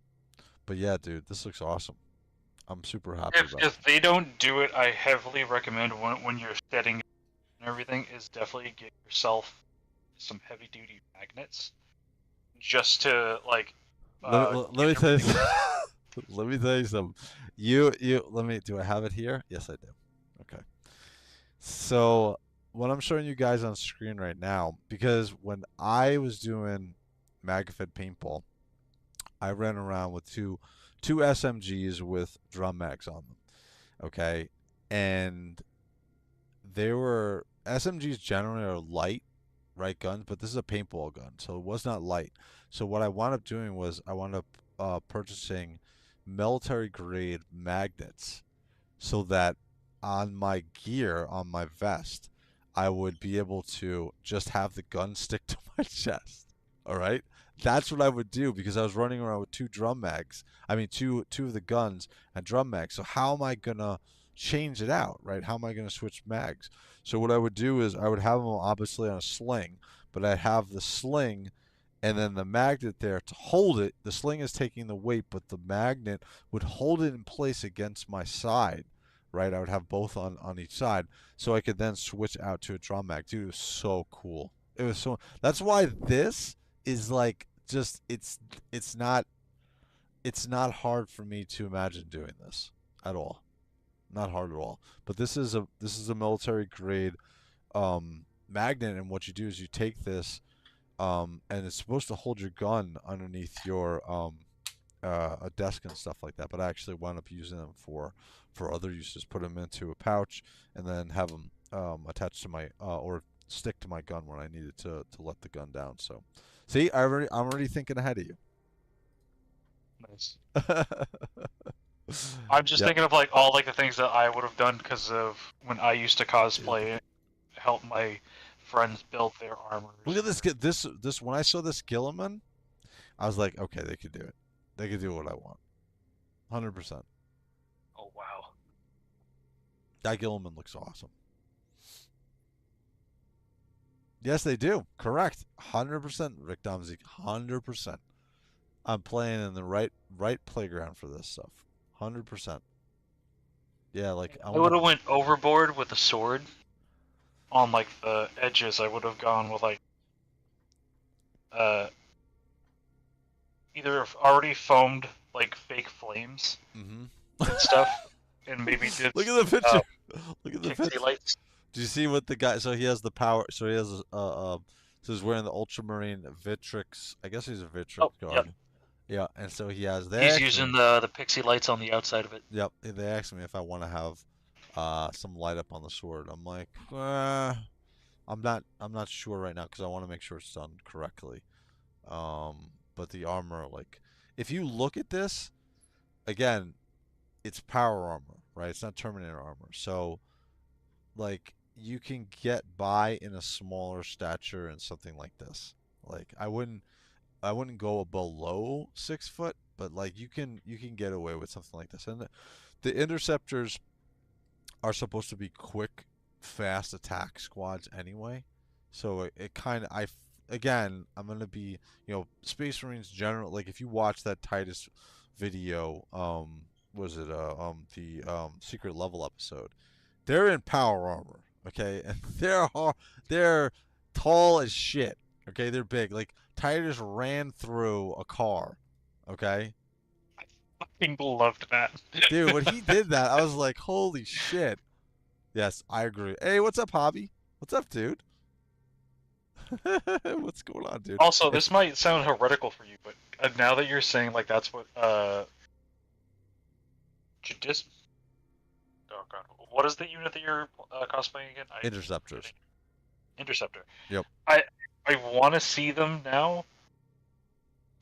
but yeah, dude, this looks awesome. I'm super happy about it. if they don't do it, I heavily recommend when you're setting and everything is definitely get yourself some heavy duty magnets just to like Let get me tell you. everything. Let me tell you something. You let me. Do I have it here? Yes, I do. Okay. So what I'm showing you guys on screen right now, because when I was doing MagaFed paintball, I ran around with two SMGs with drum mags on them. Okay, and they were SMGs generally are light, right guns, but this is a paintball gun, so it was not light. So what I wound up doing was I wound up purchasing military grade magnets so that on my gear, on my vest, I would be able to just have the gun stick to my chest. All right? That's what I would do because I was running around with two drum mags. I mean, two of the guns and drum mags. So how am I gonna change it out, right? How am I gonna switch mags? So what I would do is I would have them obviously on a sling, but I'd have the sling and then the magnet there to hold it. The sling is taking the weight, but the magnet would hold it in place against my side, right? I would have both on each side, so I could then switch out to a drum mag. Dude, it was so cool. It was so. That's why this is like just it's not hard for me to imagine doing this at all. Not hard at all. But this is a military grade magnet, and what you do is you take this and it's supposed to hold your gun underneath your a desk and stuff like that. But I actually wound up using them for other uses. Put them into a pouch and then have them attached to my or stick to my gun when I needed to let the gun down. So, see, I'm already thinking ahead of you. Nice. I'm just Yep. thinking of like all like the things that I would have done because of when I used to Dude. cosplay and help my friends build their Look armors. at this. This. When I saw this Gilliman, I was like, okay, they could do it. They could do what I want. 100%. Oh wow. That Gilliman looks awesome. Yes, they do. Correct. 100%, Rick Domzik. 100%. I'm playing in the right playground for this stuff. 100%. Yeah, like I I want would to. have went overboard with the sword on like the edges. I would have gone with like uh either already foamed like fake flames Hmm. and stuff, and maybe did Look at the uh, picture. Look at the pixie picture. lights. Do you see what the guy? So he has the power. So he has so he's wearing the Ultramarine Vitrix. I guess he's a Vitrix Oh, yep. guard. Yeah, and so he has. They He's asked using me. the pixie lights on the outside of it. Yep, they asked me if I want to have some light up on the sword. I'm like, I'm not sure right now because I want to make sure it's done correctly. But the armor, like, if you look at this again, it's power armor, right? It's not Terminator armor. So, like, you can get by in a smaller stature and something like this. Like, I wouldn't go below 6 foot, but like you can get away with something like this. And the interceptors are supposed to be quick, fast attack squads anyway. So it kind of again, I'm gonna be, Space Marines general. Like if you watch that Titus video, was it the secret level episode? They're in power armor, okay, and they're tall as shit. Okay, they're big. Like Titus ran through a car. Okay, I fucking loved that. dude, when he did that, I was like, holy shit. Yes, I agree. Hey, what's up, Hobby? What's up, dude? What's going on, dude? Also, Hey, this might sound heretical for you, but now that you're saying like that's what judis. Oh god, what is the unit that you're cosplaying again? I'm interceptors. forgetting. Interceptor. Yep. I I want to see them now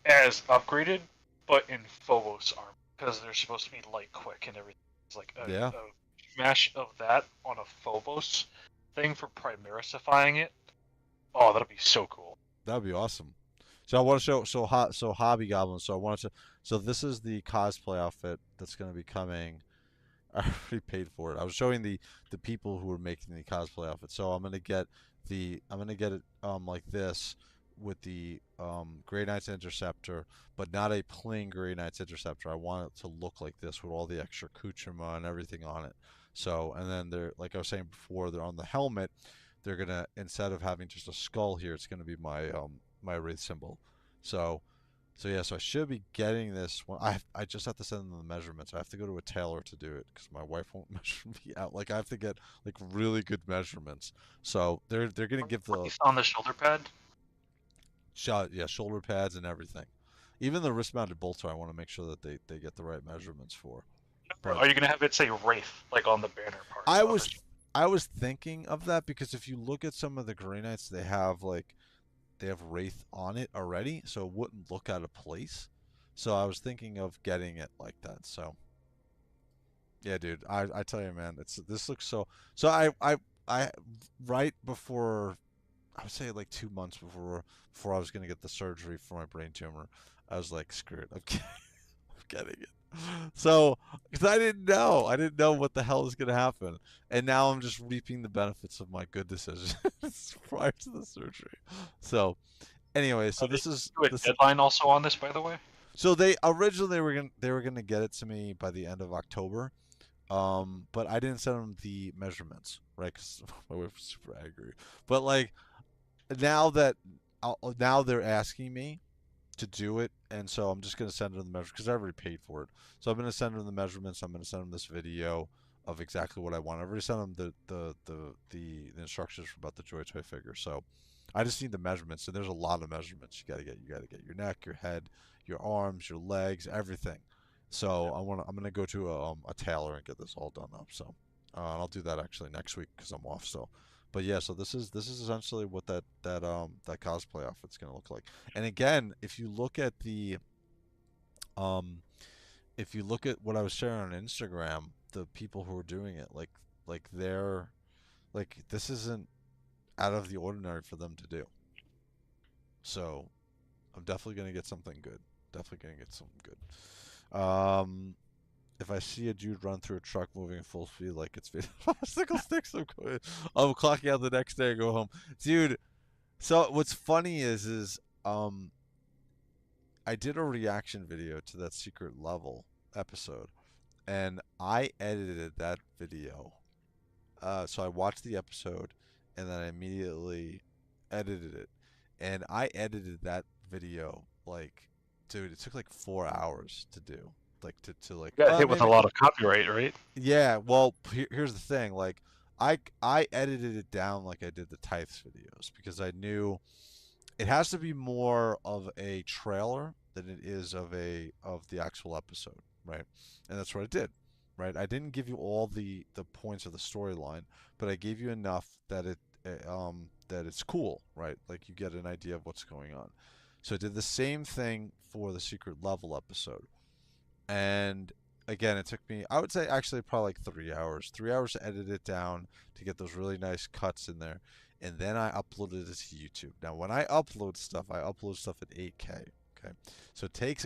as upgraded, but in Phobos armor because they're supposed to be light, quick, and everything. It's like Yeah, a smash of that on a Phobos thing for Primarisifying it. Oh, that'll be so cool. that'd be awesome. So I want to show so Hobby Goblin. So I wanted to. So this is the cosplay outfit that's going to be coming. I already paid for it. I was showing the people who were making the cosplay outfit. So I'm gonna get it like this with the Grey Knight's Interceptor, but not a plain Grey Knight's Interceptor. I want it to look like this with all the extra accoutrement and everything on it. So and then they're like I was saying before, they're on the helmet. They're gonna instead of having just a skull here, it's gonna be my Wraith symbol. So yeah, so I should be getting this one. I just have to send them the measurements. I have to go to a tailor to do it because my wife won't measure me out. Like I have to get like really good measurements. So they're gonna give the Wraith on the shoulder pad. shot, yeah, shoulder pads and everything. Even the wrist mounted bolter, I want to make sure that they get the right measurements for. But Are you gonna have it say Wraith like on the banner part I of was it? I was thinking of that because if you look at some of the Grey Knights, they have Wraith on it already, so it wouldn't look out of place. So I was thinking of getting it like that. So yeah, dude, I tell you, man, this looks so. So I right before, I would say like 2 months before I was gonna get the surgery for my brain tumor, I was like, screw it, I'm getting it. So, because I didn't know what the hell was gonna happen, and now I'm just reaping the benefits of my good decisions prior to the surgery. So, anyway, so Are they this is do a this. deadline also on this, by the way? So they originally they were gonna get it to me by the end of October. But I didn't send them the measurements, right? Because my wife was super angry. But like now that now they're asking me to do it, and so I'm just gonna send them the measurements because I already paid for it. So I'm gonna send them the measurements. I'm gonna send them this video of exactly what I want. I've already sent them the instructions about the Joy Toy figure. So I just need the measurements, and there's a lot of measurements you gotta get. You gotta get your neck, your head, your arms, your legs, everything. So Yeah. I'm gonna go to a tailor and get this all done up. So I'll do that actually next week because I'm off still. But yeah, so this is essentially what that cosplay outfit's gonna look like. And again, um if you look at what I was sharing on Instagram, the people who are doing it, they're like this isn't out of the ordinary for them to do. So I'm definitely gonna get something good. Definitely gonna get something good. If I see a dude run through a truck moving full speed like it's popsicle sticks, I'm clocking out the next day and go home, dude. So what's funny is I did a reaction video to that secret level episode, and I edited that video. So I watched the episode, and then I immediately edited it, and I edited that video like, dude, it took like 4 hours to do, like to like, You got hit with a maybe. lot of copyright, right? Yeah, well, here's the thing. Like, I edited it down like I did the Tithes videos because I knew it has to be more of a trailer than it is of the actual episode, right? And that's what I did, right? I didn't give you all the points of the storyline, but I gave you enough that that it's cool, right? Like you get an idea of what's going on. So I did the same thing for the secret level episode. And again, it took me, I would say actually probably like 3 hours. 3 hours to edit it down to get those really nice cuts in there. And then I uploaded it to YouTube. Now, when I upload stuff at 8K. Okay. So it takes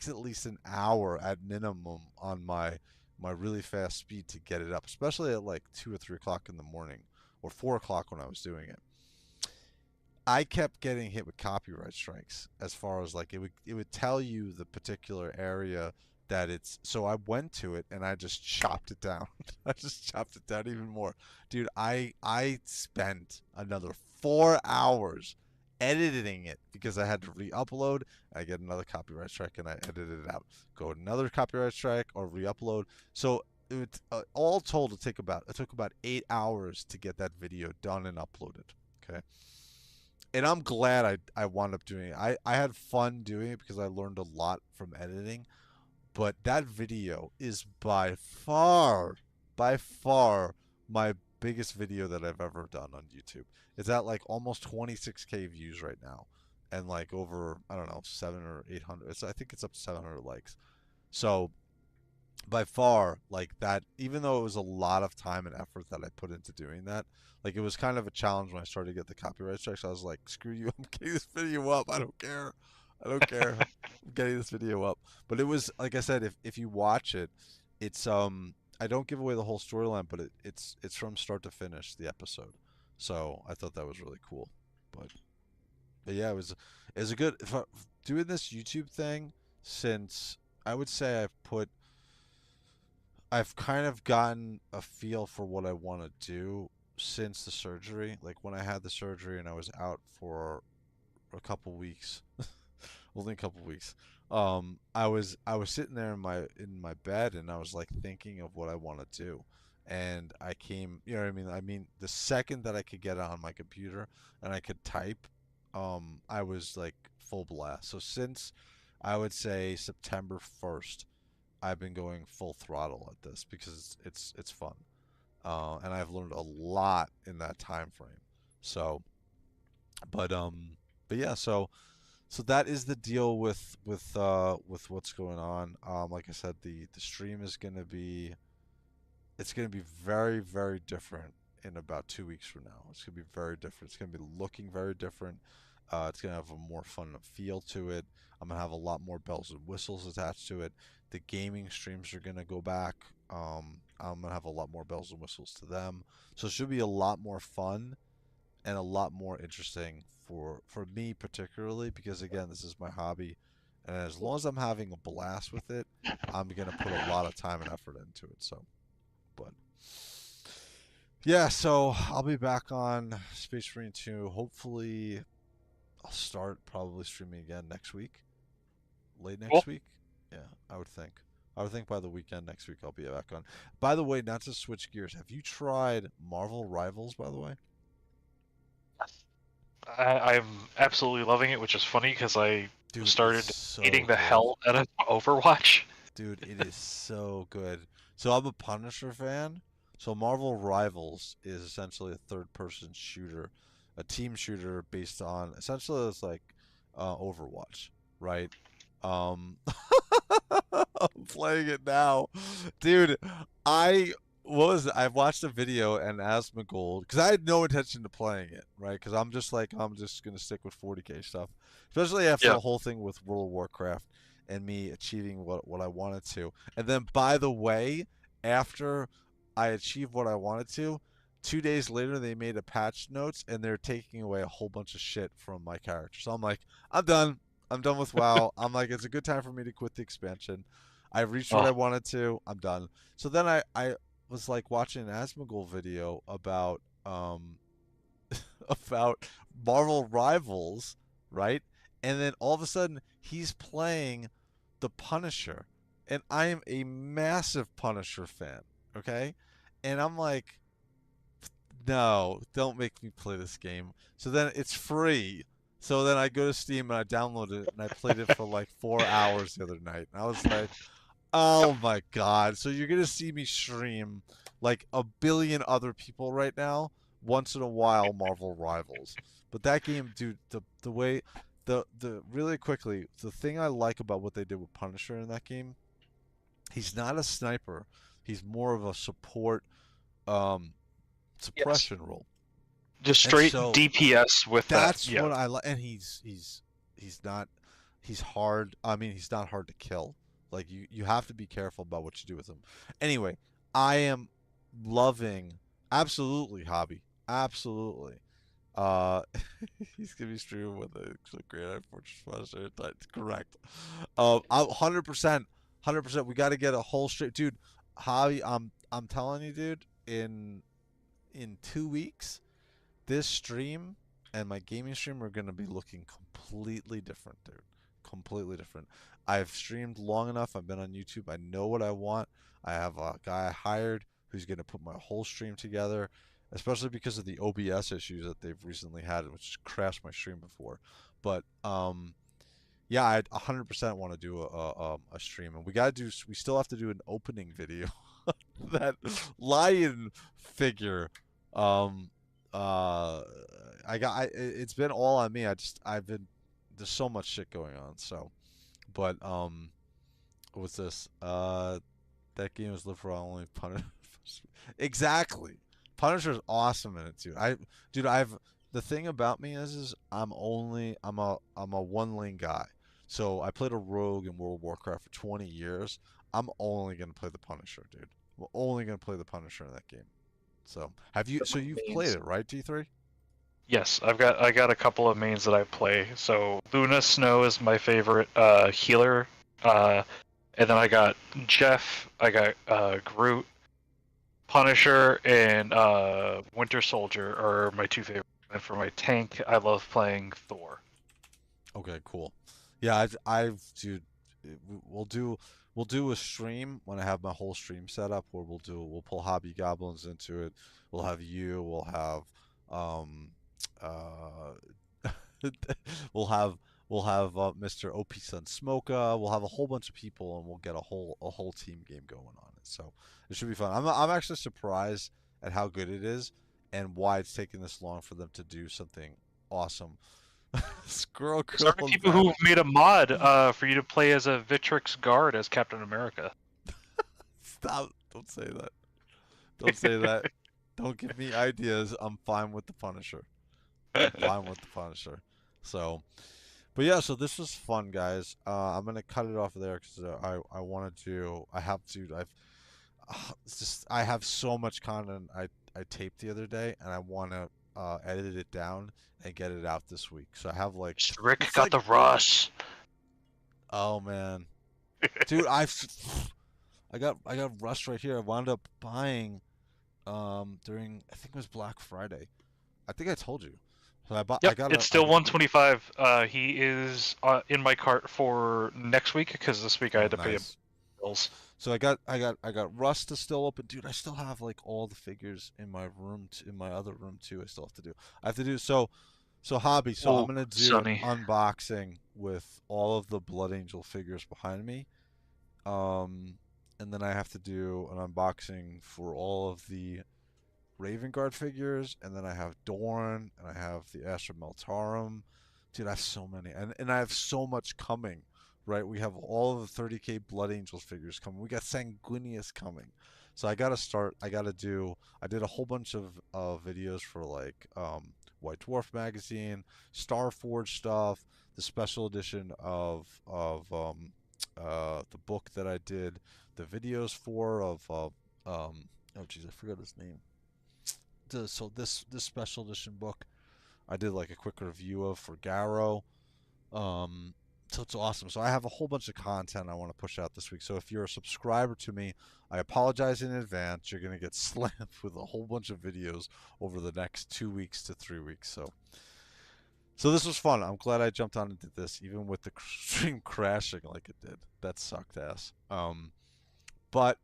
at least an hour at minimum on my really fast speed to get it up, especially at like 2 or 3 o'clock in the morning or 4 o'clock when I was doing it. I kept getting hit with copyright strikes as far as like it would tell you the particular area that it's, so I went to it and I just chopped it down. I just chopped it down even more. Dude, I spent another 4 hours editing it because I had to re-upload. I get another copyright strike and I edited it out. Go another copyright strike or re-upload. So all told it took about 8 hours to get that video done and uploaded. Okay, and I'm glad I wound up doing it. I had fun doing it because I learned a lot from editing. But that video is by far, my biggest video that I've ever done on YouTube. It's at like almost 26K views right now, and like over, I don't know, 700 or 800. I think it's up to 700 likes. So by far, like that, even though it was a lot of time and effort that I put into doing that, like it was kind of a challenge when I started to get the copyright strikes. I was like, screw you, I'm getting this video up. I don't care. I don't care. I'm getting this video up. But it was, like I said, if you watch it, it's I don't give away the whole storyline, but it's from start to finish the episode. So I thought that was really cool. But yeah, it was a good doing this YouTube thing since I would say I've kind of gotten a feel for what I want to do since the surgery. Like when I had the surgery and I was out for a couple weeks, only a couple weeks. I was sitting there in my bed and I was like thinking of what I want to do. And I came, you know what I mean? I mean, the second that I could get on my computer and I could type, I was like full blast. So since I would say September 1st, I've been going full throttle at this because it's fun, and I've learned a lot in that time frame. So, but yeah, so that is the deal with what's going on. Like I said, the stream is gonna be, it's gonna be very different in about 2 weeks from now. It's gonna be very different. It's gonna be looking very different. It's gonna have a more fun feel to it. I'm gonna have a lot more bells and whistles attached to it. The gaming streams are gonna go back. I'm gonna have a lot more bells and whistles to them. So it should be a lot more fun and a lot more interesting for me particularly, because again, this is my hobby, and as long as I'm having a blast with it, I'm gonna put a lot of time and effort into it. So, but yeah, so I'll be back on Space Marine 2. Hopefully, I'll start probably streaming again next week, late Cool. next week. Yeah, I would think. I would think by the weekend next week I'll be back on. By the way, not to switch gears, have you tried Marvel Rivals, by the way? I'm absolutely loving it, which is funny because I Dude, it's started hating so the good. hell out of Overwatch. Dude, it is so good. So I'm a Punisher fan. So Marvel Rivals is essentially a third-person shooter, a team shooter based on essentially it's like Overwatch, right? Um, I'm playing it now, dude. I I've watched a video and Asmongold because I had no intention of playing it, right? Because I'm just like I'm just gonna stick with 40k stuff, especially after Yeah. the whole thing with World of Warcraft and me achieving what I wanted to. And then by the way, after I achieved what I wanted to, 2 days later they made a patch notes and they're taking away a whole bunch of shit from my character. So I'm like, I'm done. I'm done with WoW. I'm like, it's a good time for me to quit the expansion. I've reached what Oh, I wanted to. I'm done. So then I was like watching an Asmongold video about Marvel Rivals, right? And then all of a sudden he's playing the Punisher. And I am a massive Punisher fan, okay? And I'm like, no, don't make me play this game. So then it's free. So then I go to Steam and I downloaded it and I played it for like 4 hours the other night. And I was like, oh my God. So you're gonna see me stream like a billion other people right now, once in a while Marvel Rivals. But that game, dude, the way the really quickly, the thing I like about what they did with Punisher in that game, he's not a sniper. He's more of a support um yes. suppression role. Just And straight so DPS with that. that's Yeah. what I like. And he's not he's hard. I mean, he's not hard to kill. Like you have to be careful about what you do with him. Anyway, I am loving absolutely hobby. Absolutely. Uh, he's gonna be streaming with a great eye fortress monster. That's correct. I'm 100%, 100%. We got to get a whole straight, dude. Hobby. I'm telling you, dude. In 2 weeks, this stream and my gaming stream are going to be looking completely different, dude. Completely different. I've streamed long enough. I've been on YouTube. I know what I want. I have a guy I hired who's going to put my whole stream together, especially because of the OBS issues that they've recently had, which crashed my stream before. But yeah, I 100% want to do a stream, and we still have to do an opening video. That lion figure. Um, uh, it's been all on me. I've been there's so much shit going on. So, but what's this? That game is live for only Punisher. Exactly. Punisher's awesome in it too. Dude, the thing about me is I'm a one lane guy. So I played a rogue in World of Warcraft for 20 years. I'm only gonna play the Punisher, dude. We're only gonna play the Punisher in that game. So have you? So you've played Mains. it, right, T3? Yes, I got a couple of mains that I play. So Luna Snow is my favorite healer. Uh, and then I got Jeff, I got Groot, Punisher, and Winter Soldier are my two favorites. And for my tank, I love playing Thor. Okay, cool. Yeah, dude, we'll do a stream when I have my whole stream set up, where we'll pull Hobby Goblins into it. We'll have you. We'll have um uh we'll have Mr. OP Sun Smoka. We'll have a whole bunch of people, and we'll get a whole team game going on it. So it should be fun. I'm actually surprised at how good it is and why it's taking this long for them to do something awesome. Squirrel There's already Girl people who've made a mod for you to play as a Vitrix guard as Captain America. Stop. Don't say that. Don't say that. Don't give me ideas. I'm fine with the Punisher. I'm fine with the Punisher. So, but yeah, so this was fun, guys. I'm gonna cut it off there because I wanted to. I have to. It's just I have so much content I taped the other day, and I want to edit it down and get it out this week. So I have like Rick it's got like the rush. oh man, dude, I got Rust right here. I wound up buying during I think it was Black Friday. I think I told you. So I Yep, got it's a I still got 125. He is in my cart for next week because this week I oh had to pay nice. bills. So I got Rust to still open, dude. I still have like all the figures in my room, in my other room too. I still have to do. I have to do so hobby. So I'm Oh, gonna do an Sonny. unboxing with all of the Blood Angel figures behind me. Um, and then I have to do an unboxing for all of the Raven Guard figures, and then I have Dorn, and I have the Astra Meltarum. Dude, I have so many, and I have so much coming. Right, we have all of the 30K Blood Angels figures coming. We got Sanguinius coming, so I gotta start. I gotta do. I did a whole bunch of videos for like White Dwarf magazine, Starforge stuff, the special edition of the book that I did the videos for of oh geez, I forgot his name. So this special edition book I did like a quick review of for Garrow. Um, so it's awesome. So I have a whole bunch of content I want to push out this week. So if you're a subscriber to me, I apologize in advance. You're gonna get slammed with a whole bunch of videos over the next 2 weeks to 3 weeks. So this was fun. I'm glad I jumped on and did this, even with the stream crashing like it did. That sucked ass. But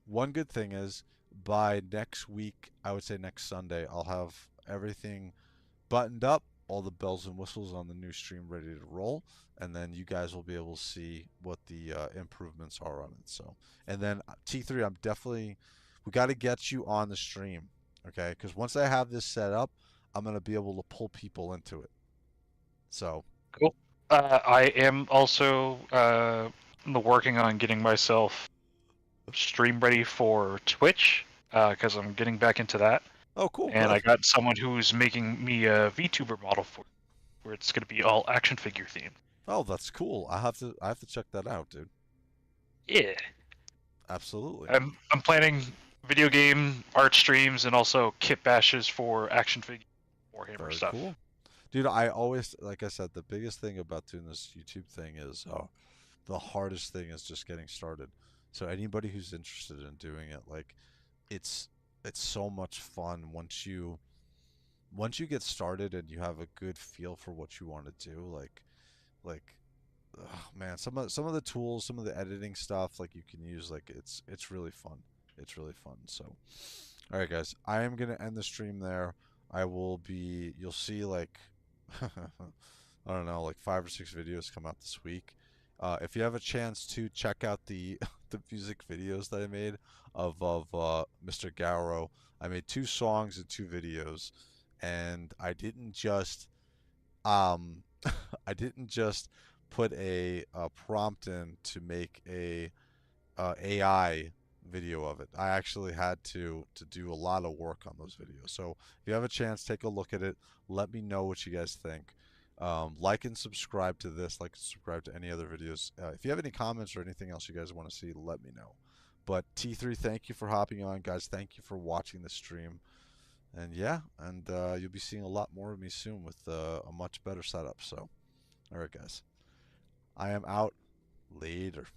one good thing is by next week, I would say next Sunday, I'll have everything buttoned up, all the bells and whistles on the new stream ready to roll, and then you guys will be able to see what the improvements are on it. So, and then T3, I'm definitely we got to get you on the stream, okay? Because once I have this set up, I'm gonna be able to pull people into it. So, Cool. I am also working on getting myself stream ready for Twitch because I'm getting back into that. oh, cool, And I good. got someone who's making me a VTuber model for where it's going to be all action figure themed. Oh, that's cool. I have to check that out, dude. Yeah. Absolutely. I'm planning video game art streams and also kit bashes for action figure Warhammer Very stuff. cool. Dude, I always, like I said, the biggest thing about doing this YouTube thing is the hardest thing is just getting started. So anybody who's interested in doing it, like it's it's so much fun once you get started and you have a good feel for what you want to do. Like man, some of the tools, some of the editing stuff, like you can use, like it's really fun. It's really fun. So, all right, guys, I am gonna end the stream there. I will be. You'll see like I don't know, like 5 or 6 videos come out this week. If you have a chance to check out the the music videos that I made of Mr. Garrow, I made 2 songs and 2 videos, and I didn't just um I didn't just put a prompt in to make a AI video of it. I actually had to do a lot of work on those videos. So if you have a chance, take a look at it. Let me know what you guys think. Like and subscribe to this. Like and subscribe to any other videos. If you have any comments or anything else you guys want to see, let me know. But T3, thank you for hopping on, guys. Thank you for watching the stream. And yeah, and you'll be seeing a lot more of me soon with a much better setup. So, all right, guys. I am out. Later.